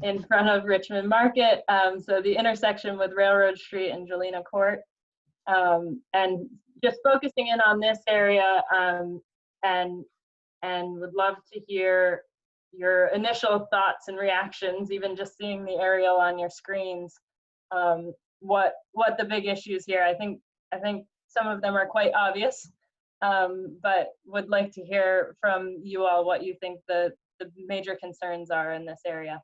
in front of Richmond Market. So the intersection with Railroad Street and Jelena Court, and just focusing in on this area. And would love to hear your initial thoughts and reactions, even just seeing the aerial on your screens. What the big issues here? I think some of them are quite obvious, but would like to hear from you all what you think the major concerns are in this area.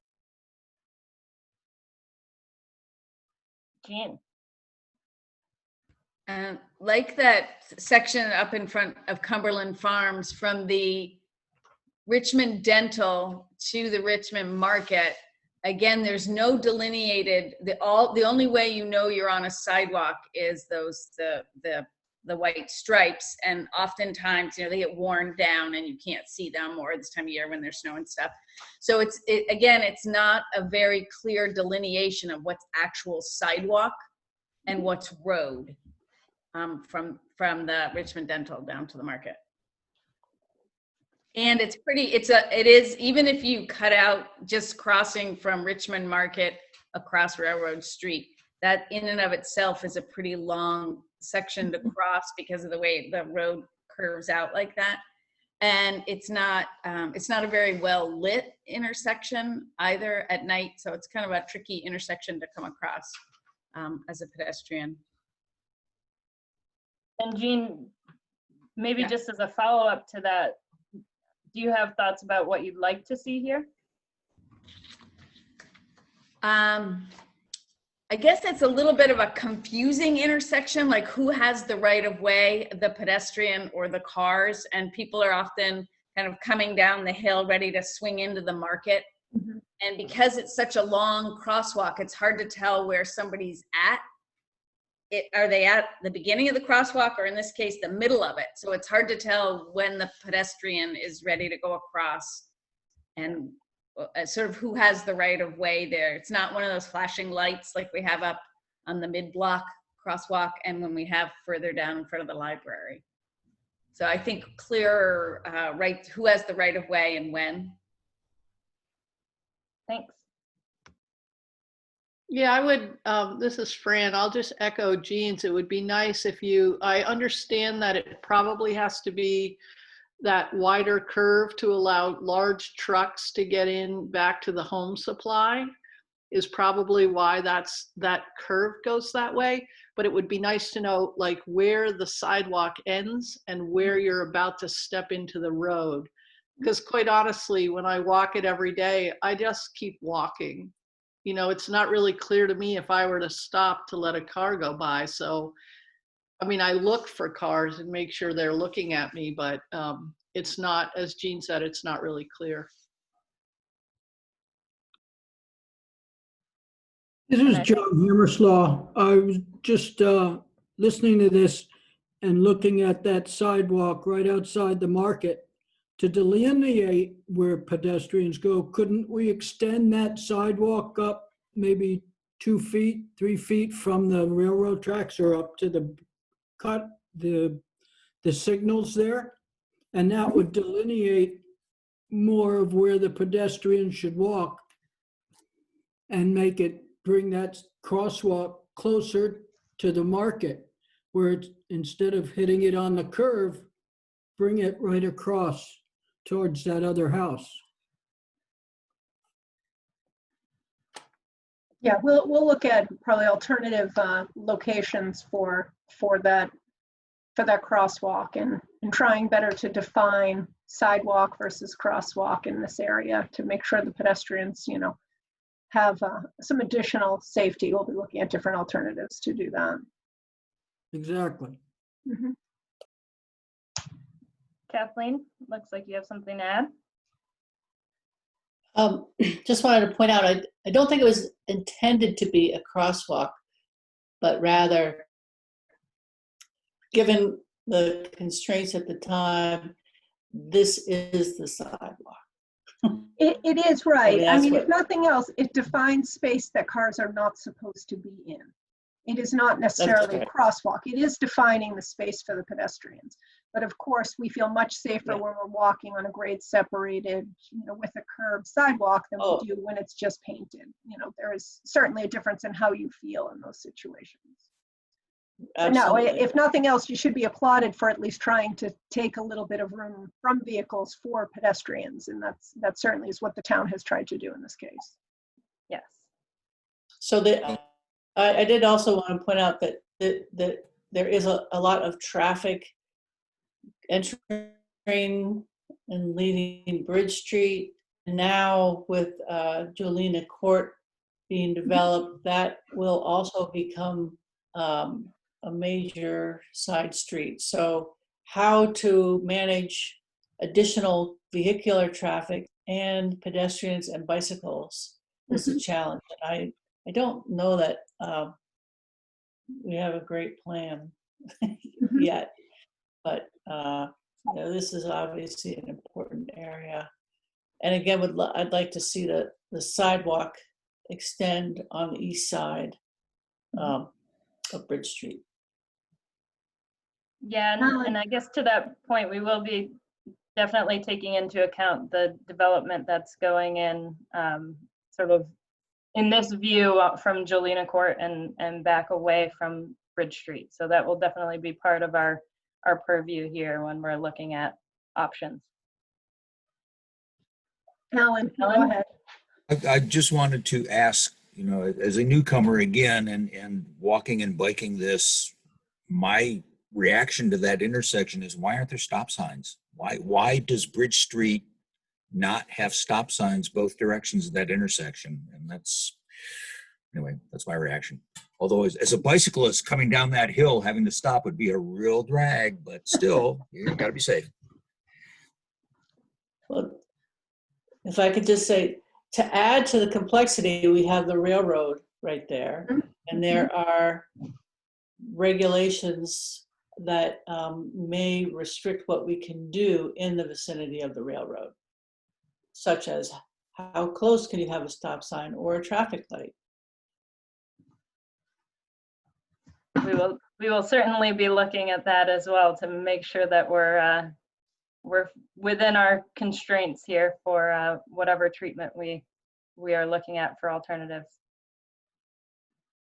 Jean. Like that section up in front of Cumberland Farms from the Richmond Dental to the Richmond Market, again, there's no delineated, the only way you know you're on a sidewalk is the white stripes, and oftentimes, you know, they get worn down and you can't see them, or this time of year when there's snow and stuff. So again, it's not a very clear delineation of what's actual sidewalk and what's road. From the Richmond Dental down to the market. And it is, even if you cut out just crossing from Richmond Market across Railroad Street, that in and of itself is a pretty long section to cross because of the way the road curves out like that. And it's not a very well lit intersection either at night. So it's kind of a tricky intersection to come across as a pedestrian. And Jean, maybe just as a follow-up to that, do you have thoughts about what you'd like to see here? I guess it's a little bit of a confusing intersection, like who has the right of way, the pedestrian or the cars, and people are often kind of coming down the hill ready to swing into the market. Mm-hmm. And because it's such a long crosswalk, it's hard to tell where somebody's at. Are they at the beginning of the crosswalk, or in this case, the middle of it? So it's hard to tell when the pedestrian is ready to go across and sort of who has the right of way there. It's not one of those flashing lights like we have up on the mid-block crosswalk and when we have further down in front of the library. So I think clearer who has the right of way and when. Thanks. Yeah, I would, this is Fran. I'll just echo Jean's. It would be nice if I understand that it probably has to be that wider curve to allow large trucks to get in back to the home supply is probably why that curve goes that way. But it would be nice to know like where the sidewalk ends and where you're about to step into the road. Because quite honestly, when I walk it every day, I just keep walking. You know, it's not really clear to me if I were to stop to let a car go by. So, I mean, I look for cars and make sure they're looking at me, but it's not, as Jean said, it's not really clear. This is John Hammerslaw. I was just listening to this and looking at that sidewalk right outside the market. To delineate where pedestrians go, couldn't we extend that sidewalk up maybe 2 feet, 3 feet from the railroad tracks or up to the signals there? And that would delineate more of where the pedestrians should walk and bring that crosswalk closer to the market, where it's, instead of hitting it on the curve, bring it right across towards that other house. Yeah, we'll look at probably alternative locations for that crosswalk and trying better to define sidewalk versus crosswalk in this area to make sure the pedestrians, you know, have some additional safety. We'll be looking at different alternatives to do that. Exactly. Mm-hmm. Kathleen, looks like you have something to add. Just wanted to point out, I don't think it was intended to be a crosswalk, but rather, given the constraints at the time, this is the sidewalk. It is right. I I mean, mean, if nothing else, it defines space that cars are not supposed to be in. It is not necessarily a crosswalk. It is defining the space for the pedestrians. But of course, we feel much safer when we're walking on a grade separated, you know, with a curved sidewalk than we do when it's just painted. You know, there is certainly a difference in how you feel in those situations. So no, if nothing else, you should be applauded for at least trying to take a little bit of room from vehicles for pedestrians. And that certainly is what the town has tried to do in this case. Yes. So I did also want to point out that there is a lot of traffic entering and leaving Bridge Street. Now with Jolena Court being developed, that will also become a major side street. So how to manage additional vehicular traffic and pedestrians and bicycles is a challenge. And I don't know that we have a great plan yet, but you know, this is obviously an important area. And again, I'd like to see the sidewalk extend on the east side of Bridge Street. Yeah, and I guess to that point, we will be definitely taking into account the development that's going in sort of in this view from Jolena Court and back away from Bridge Street. So that will definitely be part of our purview here when we're looking at options. Alan, go ahead. I just wanted to ask, you know, as a newcomer again and walking and biking this, my reaction to that intersection is, why aren't there stop signs? Why does Bridge Street not have stop signs both directions of that intersection? And that's my reaction. Although as a bicyclist coming down that hill, having to stop would be a real drag, but still, you gotta be safe. Well, if I could just say, to add to the complexity, we have the railroad right there, and there are regulations that may restrict what we can do in the vicinity of the railroad, such as how close can you have a stop sign or a traffic light? We will certainly be looking at that as well to make sure that we're within our constraints here for whatever treatment we are looking at for alternatives.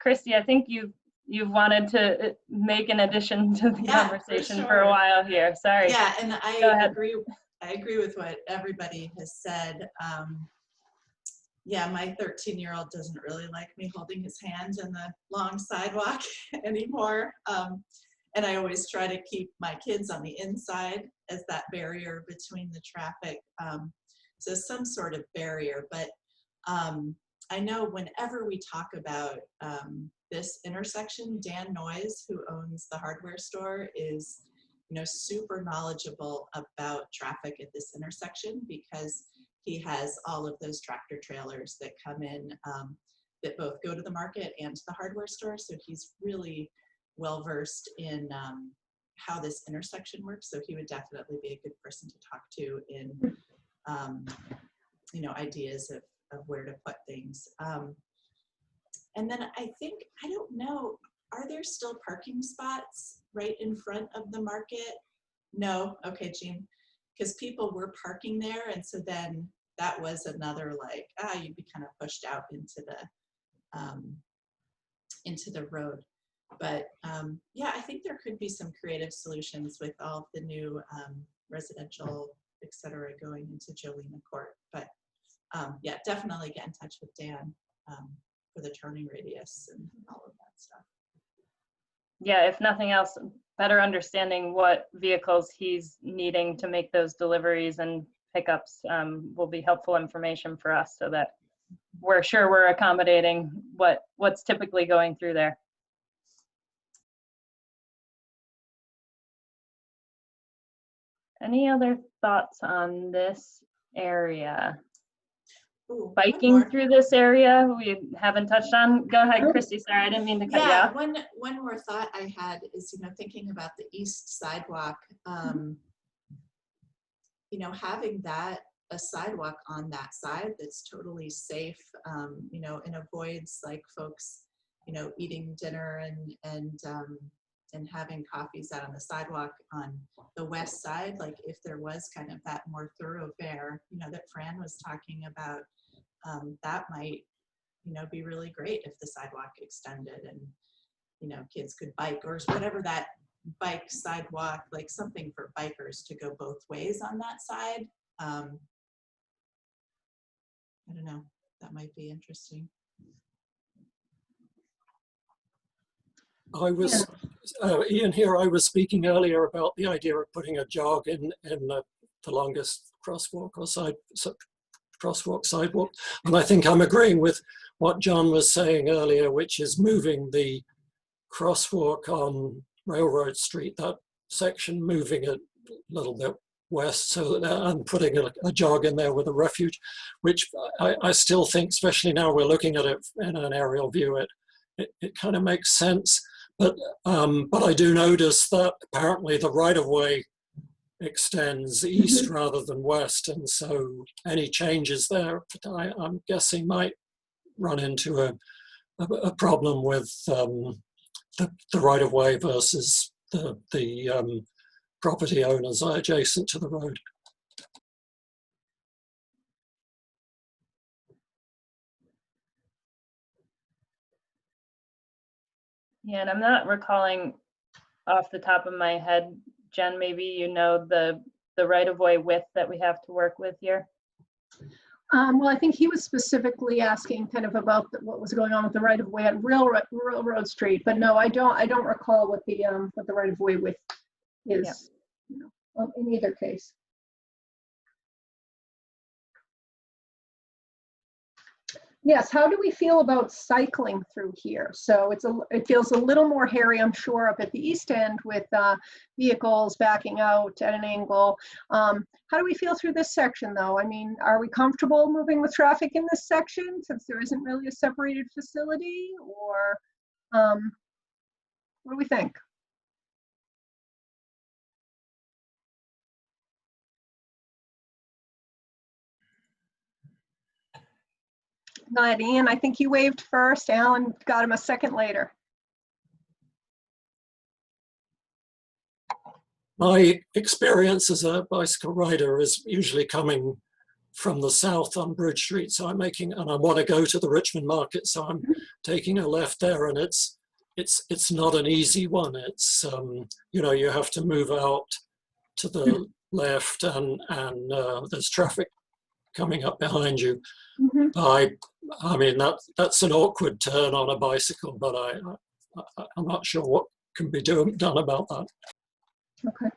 Christy, I think you've wanted to make an addition to the Yeah, conversation for sure. a while here. Sorry. Yeah, and Go ahead. I agree with what everybody has said. Yeah, my 13-year-old doesn't really like me holding his hand in the long sidewalk anymore. And I always try to keep my kids on the inside as that barrier between the traffic. So some sort of barrier, but I know whenever we talk about this intersection, Dan Noyes, who owns the hardware store, is super knowledgeable about traffic at this intersection because he has all of those tractor trailers that come in that both go to the market and to the hardware store. So he's really well versed in how this intersection works. So he would definitely be a good person to talk to in ideas of where to put things. And then I don't know, are there still parking spots right in front of the market? No, okay, Jean, because people were parking there, and so then that was another you'd be kind of pushed out into the road. But yeah, I think there could be some creative solutions with all of the new residential, et cetera, going into Jolena Court. But yeah, definitely get in touch with Dan for the turning radius and all of that stuff. Yeah, if nothing else, better understanding what vehicles he's needing to make those deliveries and pickups will be helpful information for us so that we're sure we're accommodating what's typically going through there. Any other thoughts on this area? Ooh, biking through this area we haven't touched on? Go ahead, Christy. Sorry, I didn't mean to cut you off. One more thought I had is, thinking about the east sidewalk, having a sidewalk on that side that's totally safe, and avoids folks, eating dinner and having coffees out on the sidewalk on the west side. If there was kind of that more thoroughfare, that Fran was talking about, that might, be really great if the sidewalk extended and, kids could bike or whatever that bike sidewalk, something for bikers to go both ways on that side. I don't know, that might be interesting. I was, Ian here, I was speaking earlier about the idea of putting a jog in the longest crosswalk or sidewalk. And I think I'm agreeing with what John was saying earlier, which is moving the crosswalk on Railroad Street, that section, moving it a little bit west, so that I'm putting a jog in there with a refuge, which I still think, especially now we're looking at it in an aerial view, it kind of makes sense. But I do notice that apparently the right-of-way extends east rather than west, and so any changes there, I'm guessing, might run into a problem with the right-of-way versus the property owners adjacent to the road. Yeah, and I'm not recalling off the top of my head, Jen, maybe the right-of-way width that we have to work with here. Well, I think he was specifically asking kind of about what was going on with the right-of-way at Railroad Street, but no, I don't recall what the right-of-way width is. Yeah. In either case. Yes, how do we feel about cycling through here? So it feels a little more hairy, I'm sure, up at the east end with vehicles backing out at an angle. How do we feel through this section, though? I mean, are we comfortable moving with traffic in this section since there isn't really a separated facility, or what do we think? Go ahead, Ian. I think you waved first. Alan got him a second later. My experience as a bicycle rider is usually coming from the south on Bridge Street. So I'm making, and I want to go to the Richmond market. So I'm taking a left there, and it's not an easy one. It's, you know, you have to move out to the left, and there's traffic coming up behind you. I mean, that's an awkward turn on a bicycle, but I'm not sure what can be done about that. Okay.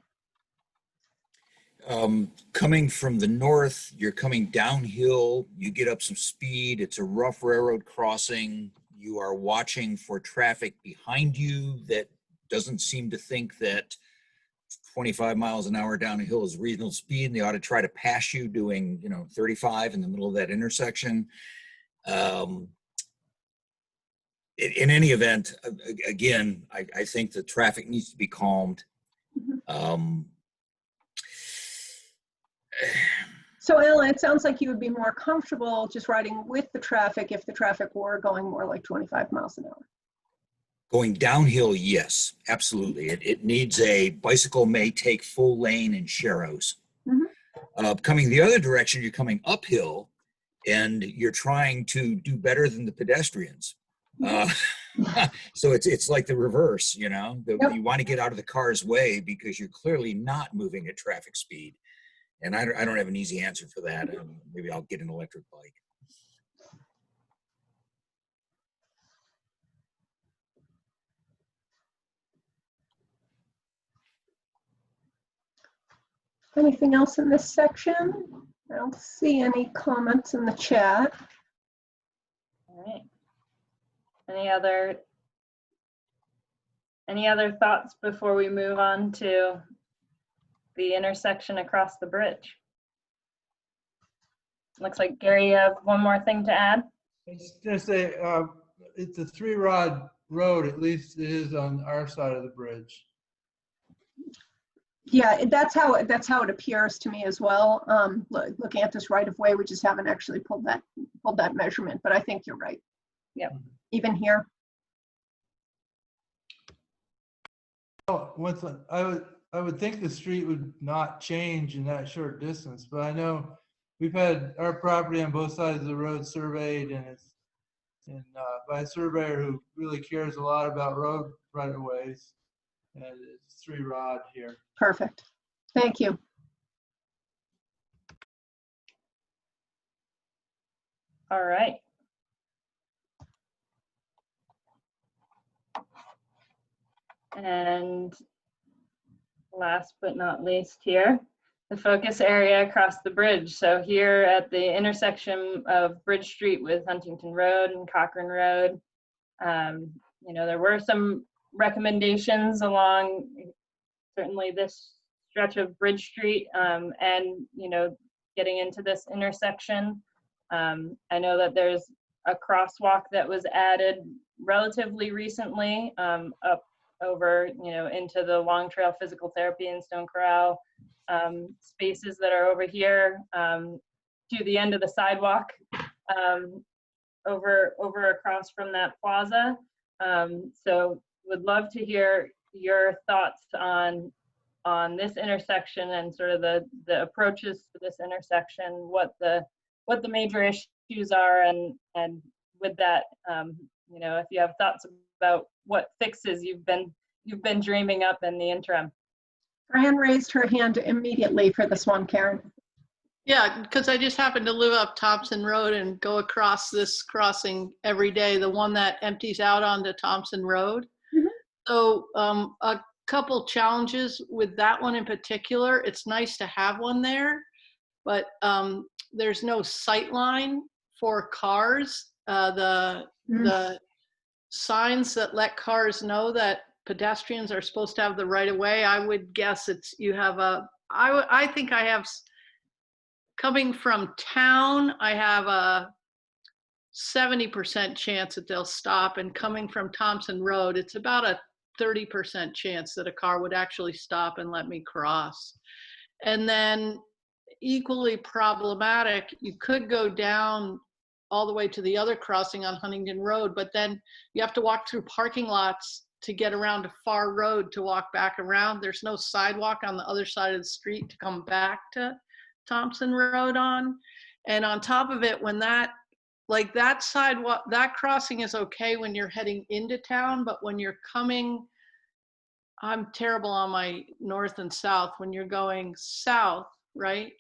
Coming from the north, you're coming downhill, you get up some speed, it's a rough railroad crossing, you are watching for traffic behind you that doesn't seem to think that 25 miles an hour down a hill is reasonable speed, and they ought to try to pass you doing, you know, 35 in the middle of that intersection. In any event, again, I think the traffic needs to be calmed. So Alan, it sounds like you would be more comfortable just riding with the traffic if the traffic were going more like 25 miles an hour. Going downhill, yes, absolutely. It needs a bicycle may take full lane in Sharrows. Coming the other direction, you're coming uphill and you're trying to do better than the pedestrians. So it's like the reverse, you know, you want to get out of the car's way because you're clearly not moving at traffic speed. And I don't have an easy answer for that. Maybe I'll get an electric bike. Anything else in this section? I don't see any comments in the chat. All right. Any other thoughts before we move on to the intersection across the bridge? Looks like Gary, you have one more thing to add. I was gonna say, it's a 3-rod road, at least it is on our side of the bridge. Yeah, that's how it appears to me as well. Looking at this right of way, we just haven't actually pulled that measurement, but I think you're right. Yep. Even here. Oh, I would think the street would not change in that short distance, but I know we've had our property on both sides of the road surveyed, and it's by a surveyor who really cares a lot about road right-of-ways, and it's 3-rod here. Perfect. Thank you. All right. And last but not least here, the focus area across the bridge. So here at the intersection of Bridge Street with Huntington Road and Cochrane Road, you know, there were some recommendations along certainly this stretch of Bridge Street and, you know, getting into this intersection. I know that there's a crosswalk that was added relatively recently up over, you know, into the Long Trail Physical Therapy and Stone Corral spaces that are over here to the end of the sidewalk over across from that plaza. So would love to hear your thoughts on this intersection and sort of the approaches to this intersection, what the major issues are, and with that, you know, if you have thoughts about what fixes you've been dreaming up in the interim. Fran raised her hand immediately for this one, Karen. Yeah, because I just happen to live up Thompson Road and go across this crossing every day, the one that empties out onto Thompson Road. So a couple challenges with that one in particular. It's nice to have one there, but there's no sight line for cars. The signs that let cars know that pedestrians are supposed to have the right of way, I would guess it's, you have I think I have, coming from town, I have a 70% chance that they'll stop, and coming from Thompson Road, it's about a 30% chance that a car would actually stop and let me cross. And then equally problematic, you could go down all the way to the other crossing on Huntington Road, but then you have to walk through parking lots to get around to Far Road to walk back around. There's no sidewalk on the other side of the street to come back to Thompson Road on. And on top of it, when that sidewalk, that crossing is okay when you're heading into town, but when you're coming, I'm terrible on my north and south. When you're going south, right?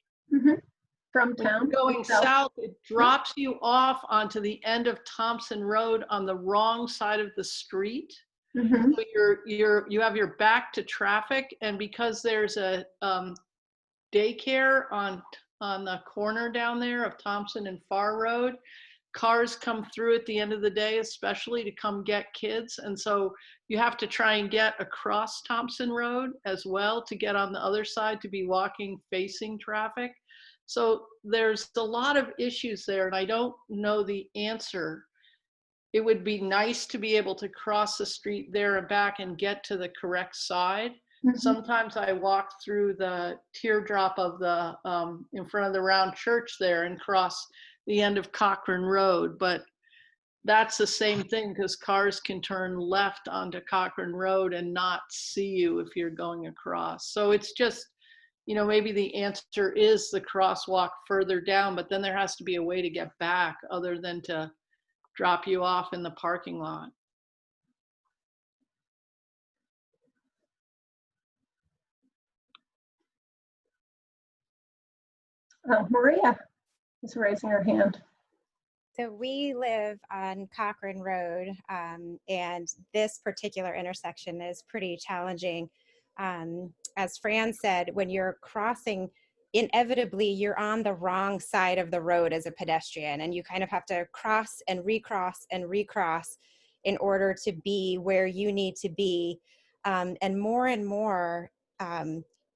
From When town. you're going south. south, it drops you off onto the end of Thompson Road on the wrong side of the street. So you have your back to traffic, and because there's a daycare on the corner down there of Thompson and Far Road, cars come through at the end of the day, especially to come get kids. And so you have to try and get across Thompson Road as well to get on the other side to be walking facing traffic. So there's a lot of issues there, and I don't know the answer. It would be nice to be able to cross the street there and back and get to the correct side. Sometimes I walk through the teardrop of the, in front of the round church there and cross the end of Cochrane Road, but that's the same thing because cars can turn left onto Cochrane Road and not see you if you're going across. So it's just, you know, maybe the answer is the crosswalk further down, but then there has to be a way to get back other than to drop you off in the parking lot. Maria is raising her hand. So we live on Cochrane Road, and this particular intersection is pretty challenging. As Fran said, when you're crossing, inevitably you're on the wrong side of the road as a pedestrian, and you kind of have to cross and recross in order to be where you need to be. And more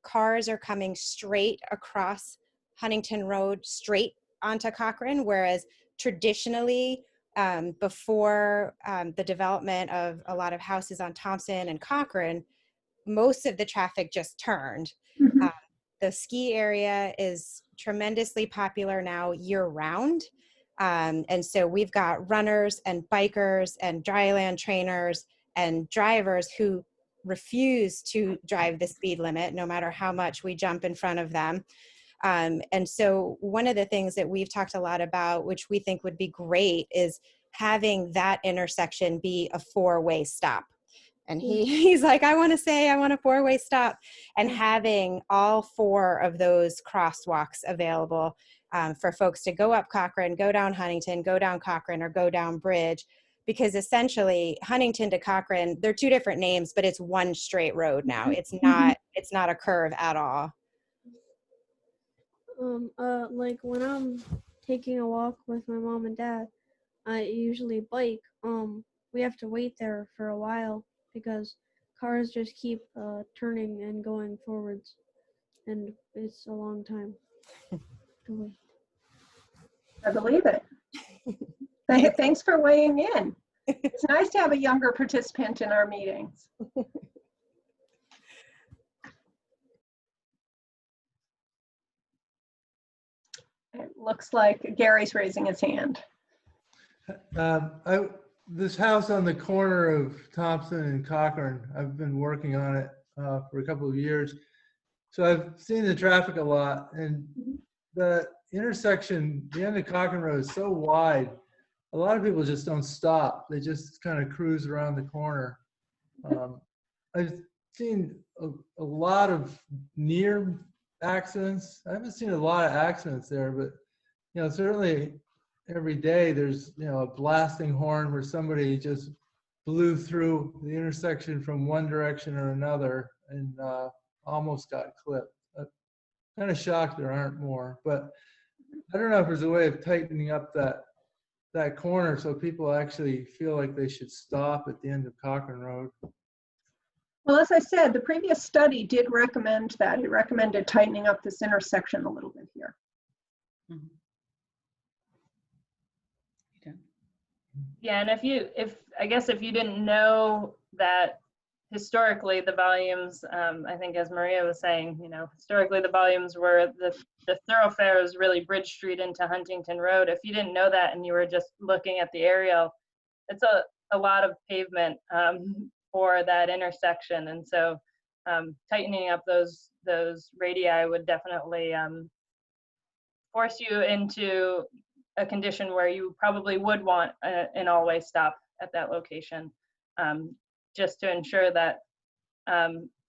cars are coming straight across Huntington Road, straight onto Cochrane, whereas traditionally, before the development of a lot of houses on Thompson and Cochrane, most of the traffic just turned. The ski area is tremendously popular now year-round. And so we've got runners and bikers and dryland trainers and drivers who refuse to drive the speed limit no matter how much we jump in front of them. And so one of the things that we've talked a lot about, which we think would be great, is having that intersection be a four-way stop. And he's like, I want a four-way stop, and having all four of those crosswalks available for folks to go up Cochrane, go down Huntington, go down Cochrane, or go down Bridge. Because essentially Huntington to Cochrane, they're two different names, but it's one straight road now. It's not a curve at all. Like when I'm taking a walk with my mom and dad, I usually bike. We have to wait there for a while because cars just keep turning and going forwards, and it's a long time to wait. I believe it. Thanks for weighing in. It's nice to have a younger participant in our meetings. It looks like Gary's raising his hand. This house on the corner of Thompson and Cochrane, I've been working on it for a couple of years. So I've seen the traffic a lot, and the intersection, the end of Cochrane Road is so wide. A lot of people just don't stop. They just kind of cruise around the corner. I've seen a lot of near accidents. I haven't seen a lot of accidents there, but you know, certainly every day there's, you know, a blasting horn where somebody just blew through the intersection from one direction or another and almost got clipped. I'm kind of shocked there aren't more, but I don't know if there's a way of tightening up that corner so people actually feel like they should stop at the end of Cochrane Road. Well, as I said, the previous study did recommend that. It recommended tightening up this intersection a little bit here. Yeah, and I guess if you didn't know that historically the volumes, I think as Maria was saying, you know, historically the volumes were the thoroughfare is really Bridge Street into Huntington Road. If you didn't know that and you were just looking at the aerial, it's a lot of pavement for that intersection. And so tightening up those radii would definitely force you into a condition where you probably would want an all-way stop at that location, just to ensure that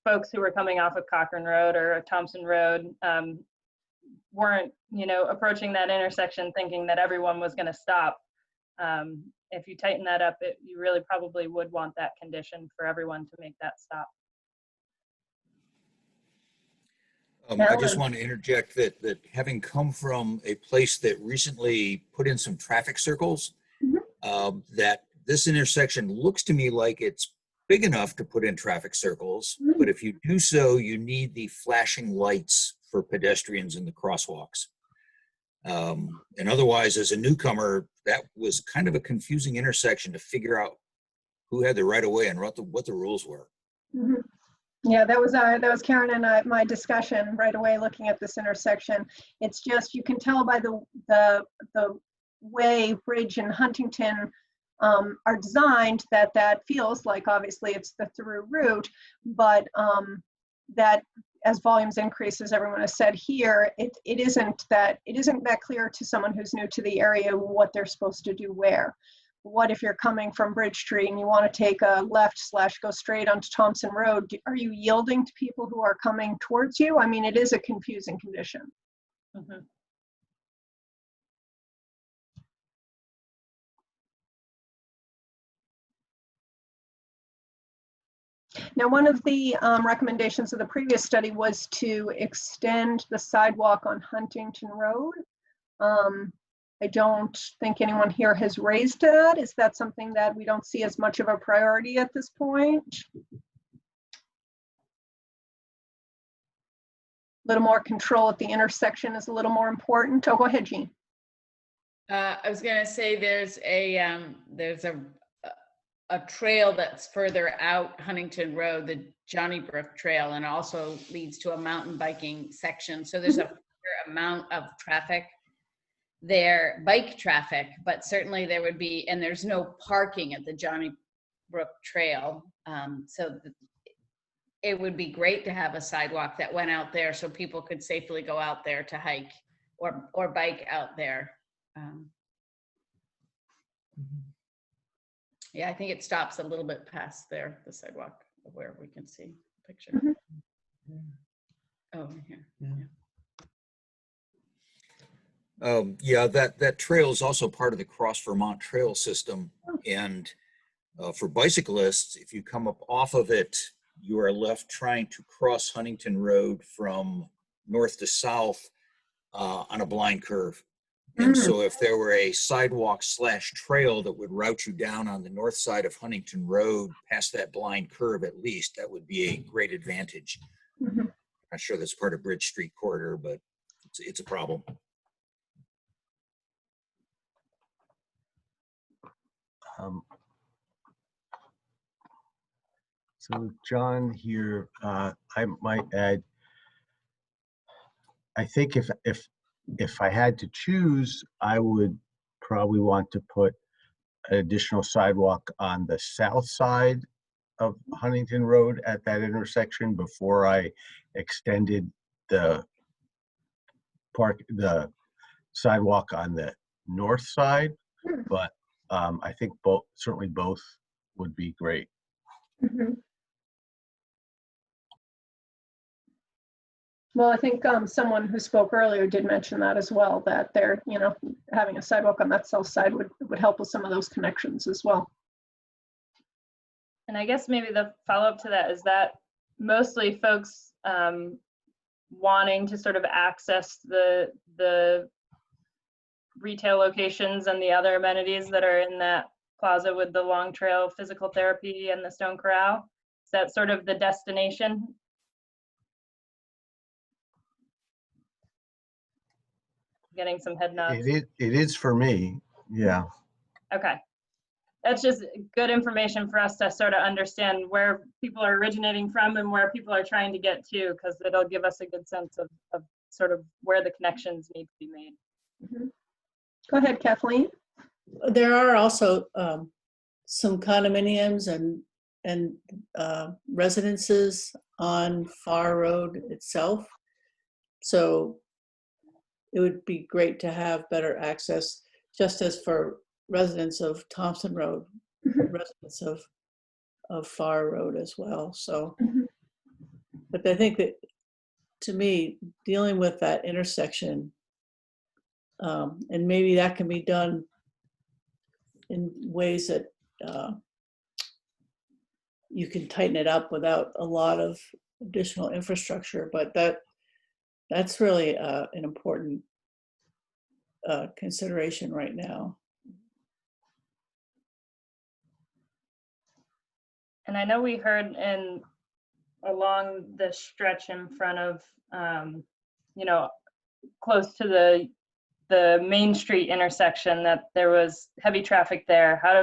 folks who were coming off of Cochrane Road or Thompson Road weren't, approaching that intersection thinking that everyone was going to stop. If you tighten that up, you really probably would want that condition for everyone to make that stop. I just want to interject that having come from a place that recently put in some traffic circles, that this intersection looks to me like it's big enough to put in traffic circles, but if you do so, you need the flashing lights for pedestrians in the crosswalks. And otherwise, as a newcomer, that was kind of a confusing intersection to figure out who had the right of way and what the rules were. Yeah, that was Karen and my discussion right away looking at this intersection. It's just, you can tell by the way Bridge and Huntington are designed that feels like, obviously it's the through route, but that as volumes increase, as everyone has said here, it isn't that clear to someone who's new to the area what they're supposed to do where. What if you're coming from Bridge Street and you want to take a left / go straight onto Thompson Road? Are you yielding to people who are coming towards you? I mean, it is a confusing condition. Now, one of the recommendations of the previous study was to extend the sidewalk on Huntington Road. I don't think anyone here has raised that. Is that something that we don't see as much of a priority at this point? A little more control at the intersection is a little more important. Oh, go ahead, Jean. I was going to say there's a trail that's further out Huntington Road, the Johnny Brook Trail, and also leads to a mountain biking section. So there's a fair amount of traffic there, bike traffic, but certainly there would be, and there's no parking at the Johnny Brook Trail. So it would be great to have a sidewalk that went out there so people could safely go out there to hike or bike out there. Yeah, I think it stops a little bit past there, the sidewalk, where we can see the picture. Oh, here. Yeah, that trail is also part of the Cross Vermont Trail system. And for bicyclists, if you come up off of it, you are left trying to cross Huntington Road from north to south on a blind curve. And so if there were a sidewalk / trail that would route you down on the north side of Huntington Road past that blind curve, at least, that would be a great advantage. I'm not sure that's part of Bridge Street corridor, but it's a problem. So John here, I might add, I think if I had to choose, I would probably want to put an additional sidewalk on the south side of Huntington Road at that intersection before I extended the sidewalk on the north side. But I think certainly both would be great. Well, I think someone who spoke earlier did mention that as well, that they're, having a sidewalk on that south side would help with some of those connections as well. And I guess maybe the follow-up to that is that mostly folks wanting to sort of access the retail locations and the other amenities that are in that plaza with the Long Trail Physical Therapy and the Stone Corral. Is that sort of the destination? Getting some head nods. It is for me, yeah. Okay. That's just good information for us to sort of understand where people are originating from and where people are trying to get to, because it'll give us a good sense of sort of where the connections need to be made. Go ahead, Kathleen. There are also some condominiums and residences on Far Road itself. So it would be great to have better access, just as for residents of Thompson Road, residents of Farr Road as well. So, but I think that, to me, dealing with that intersection, and maybe that can be done in ways that you can tighten it up without a lot of additional infrastructure, but that's really an important consideration right now. And I know we heard along the stretch in front of, you know, close to the Main Street intersection, that there was heavy traffic there. How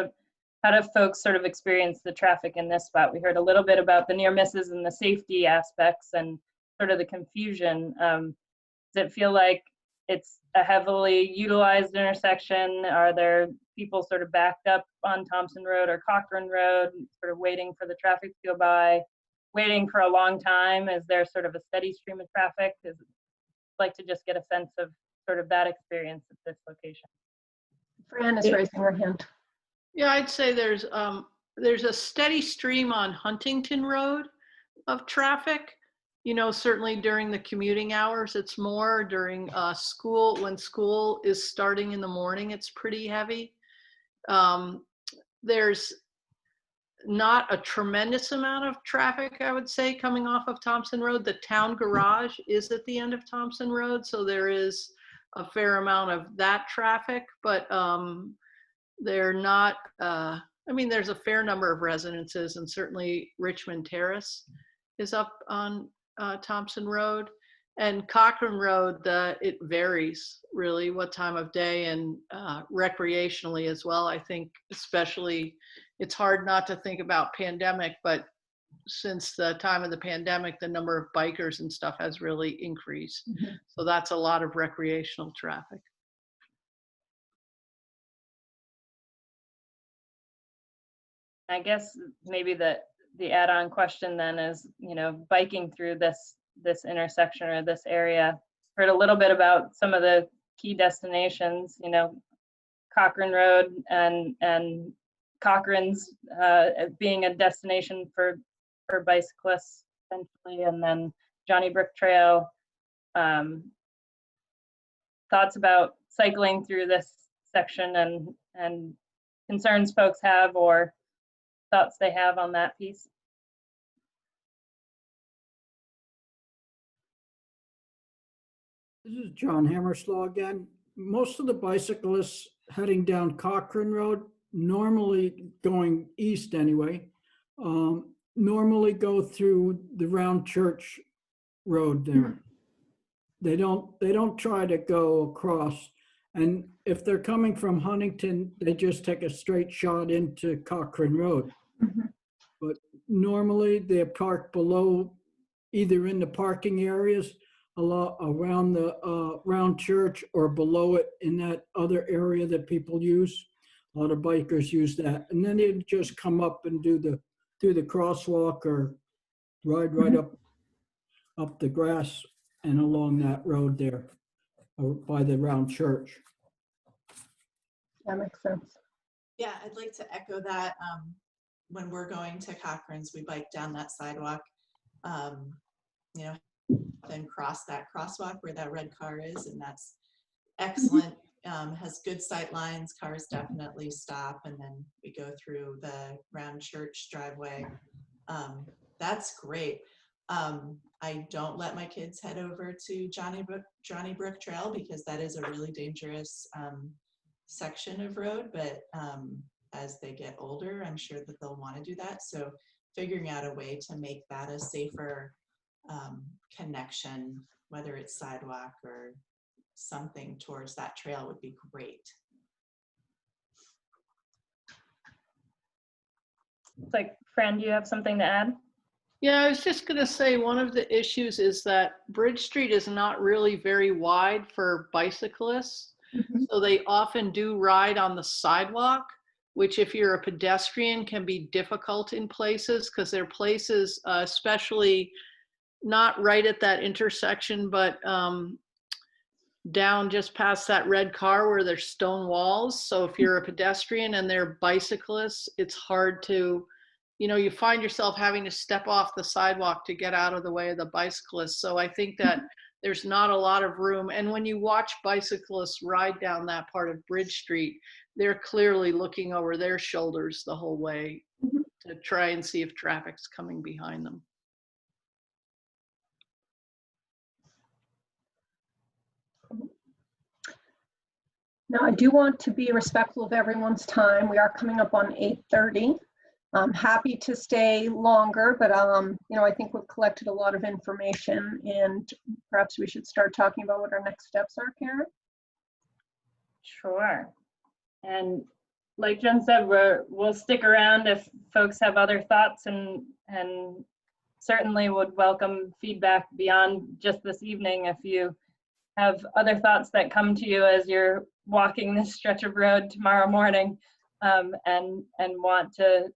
do folks sort of experience the traffic in this spot? We heard a little bit about the near misses and the safety aspects and sort of the confusion. Does it feel like it's a heavily utilized intersection? Are there people sort of backed up on Thompson Road or Cochrane Road, sort of waiting for the traffic to go by, waiting for a long time? Is there sort of a steady stream of traffic? I'd like to just get a sense of sort of that experience at this location. Fran is raising her hand. Yeah, I'd say there's a steady stream on Huntington Road of traffic. You know, certainly during the commuting hours, it's more. During school, when school is starting in the morning, it's pretty heavy. There's not a tremendous amount of traffic, I would say, coming off of Thompson Road. The town garage is at the end of Thompson Road, so there is a fair amount of that traffic, but they're not, I mean, there's a fair number of residences, and certainly Richmond Terrace is up on Thompson Road. And Cochrane Road, it varies really what time of day, and recreationally as well. I think especially, it's hard not to think about pandemic, but since the time of the pandemic, the number of bikers and stuff has really increased. So that's a lot of recreational traffic. I guess maybe the add-on question then is, you know, biking through this intersection or this area. Heard a little bit about some of the key destinations, you know, Cochrane Road and Cochrane's being a destination for bicyclists essentially, and then Johnny Brook Trail. Thoughts about cycling through this section and concerns folks have, or thoughts they have on that piece? This is John Hammerslaw again. Most of the bicyclists heading down Cochrane Road, normally going east anyway, normally go through the Round Church Road there. They don't try to go across. And if they're coming from Huntington, they just take a straight shot into Cochrane Road. But normally they park below, either in the parking areas around the Round Church, or below it in that other area that people use. A lot of bikers use that. And then they just come up and do the crosswalk, or ride right up the grass and along that road there, or by the Round Church. That makes sense. Yeah, I'd like to echo that. When we're going to Cochrane's, we bike down that sidewalk, you know, then cross that crosswalk where that red car is, and that's excellent. Has good sight lines, cars definitely stop, and then we go through the Round Church driveway. That's great. I don't let my kids head over to Johnny Brook Trail, because that is a really dangerous section of road, but as they get older, I'm sure that they'll want to do that. So figuring out a way to make that a safer connection, whether it's sidewalk or something towards that trail, would be great. It's like, Fran, do you have something to add? Yeah, I was just going to say, one of the issues is that Bridge Street is not really very wide for bicyclists. So they often do ride on the sidewalk, which if you're a pedestrian can be difficult in places, because there are places, especially not right at that intersection, but down just past that red car where there's stone walls. So if you're a pedestrian and they're bicyclists, it's hard to, you find yourself having to step off the sidewalk to get out of the way of the bicyclists. So I think that there's not a lot of room. And when you watch bicyclists ride down that part of Bridge Street, they're clearly looking over their shoulders the whole way to try and see if traffic's coming behind them. Now, I do want to be respectful of everyone's time. We are coming up on 8:30. I'm happy to stay longer, but I think we've collected a lot of information, and perhaps we should start talking about what our next steps are, Karen. Sure. And like Jen said, we'll stick around if folks have other thoughts, and certainly would welcome feedback beyond just this evening if you have other thoughts that come to you as you're walking this stretch of road tomorrow morning, and want to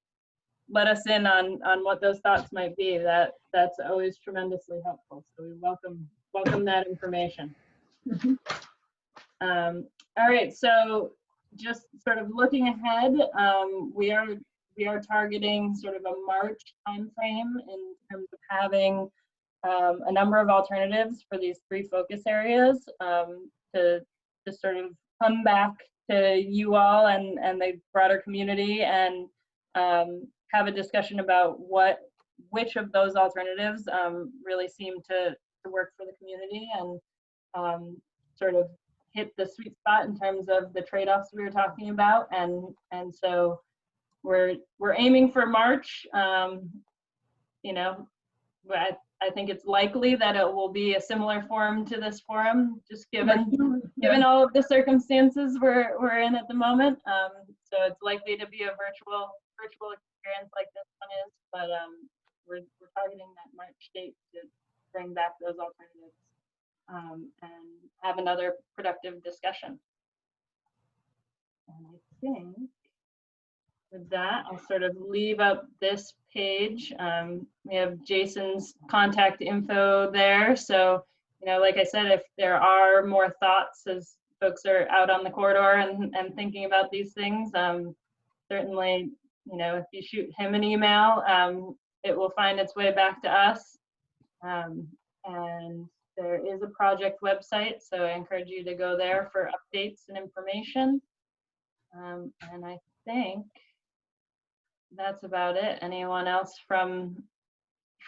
let us in on what those thoughts might be. That's always tremendously helpful. So we welcome that information. All right, so just sort of looking ahead, we are targeting sort of a March timeframe in terms of having a number of alternatives for these 3 focus areas, to sort of come back to you all and the broader community and have a discussion about which of those alternatives really seem to work for the community, and sort of hit the sweet spot in terms of the trade-offs we were talking about. And so we're aiming for March. I think it's likely that it will be a similar forum to this forum, just given all of the circumstances we're in at the moment. So it's likely to be a virtual experience like this one is, but we're targeting that March date to bring back those alternatives and have another productive discussion. And I think with that, I'll sort of leave up this page. We have Jason's contact info there. So, like I said, if there are more thoughts as folks are out on the corridor and thinking about these things, certainly, if you shoot him an email, it will find its way back to us. And there is a project website, so I encourage you to go there for updates and information. And I think that's about it. Anyone else from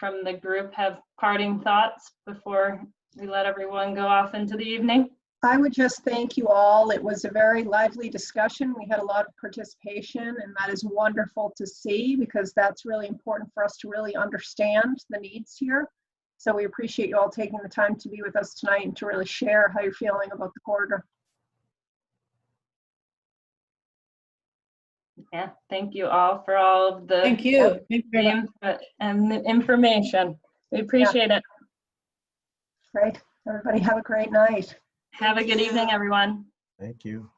the group have parting thoughts before we let everyone go off into the evening? I would just thank you all. It was a very lively discussion. We had a lot of participation, and that is wonderful to see, because that's really important for us to really understand the needs here. So we appreciate you all taking the time to be with us tonight and to really share how you're feeling about the corridor. Yeah, thank you all for all of the Thank you. input and the information. We appreciate it. Great. Everybody have a great night. Have a good evening, everyone. Thank you.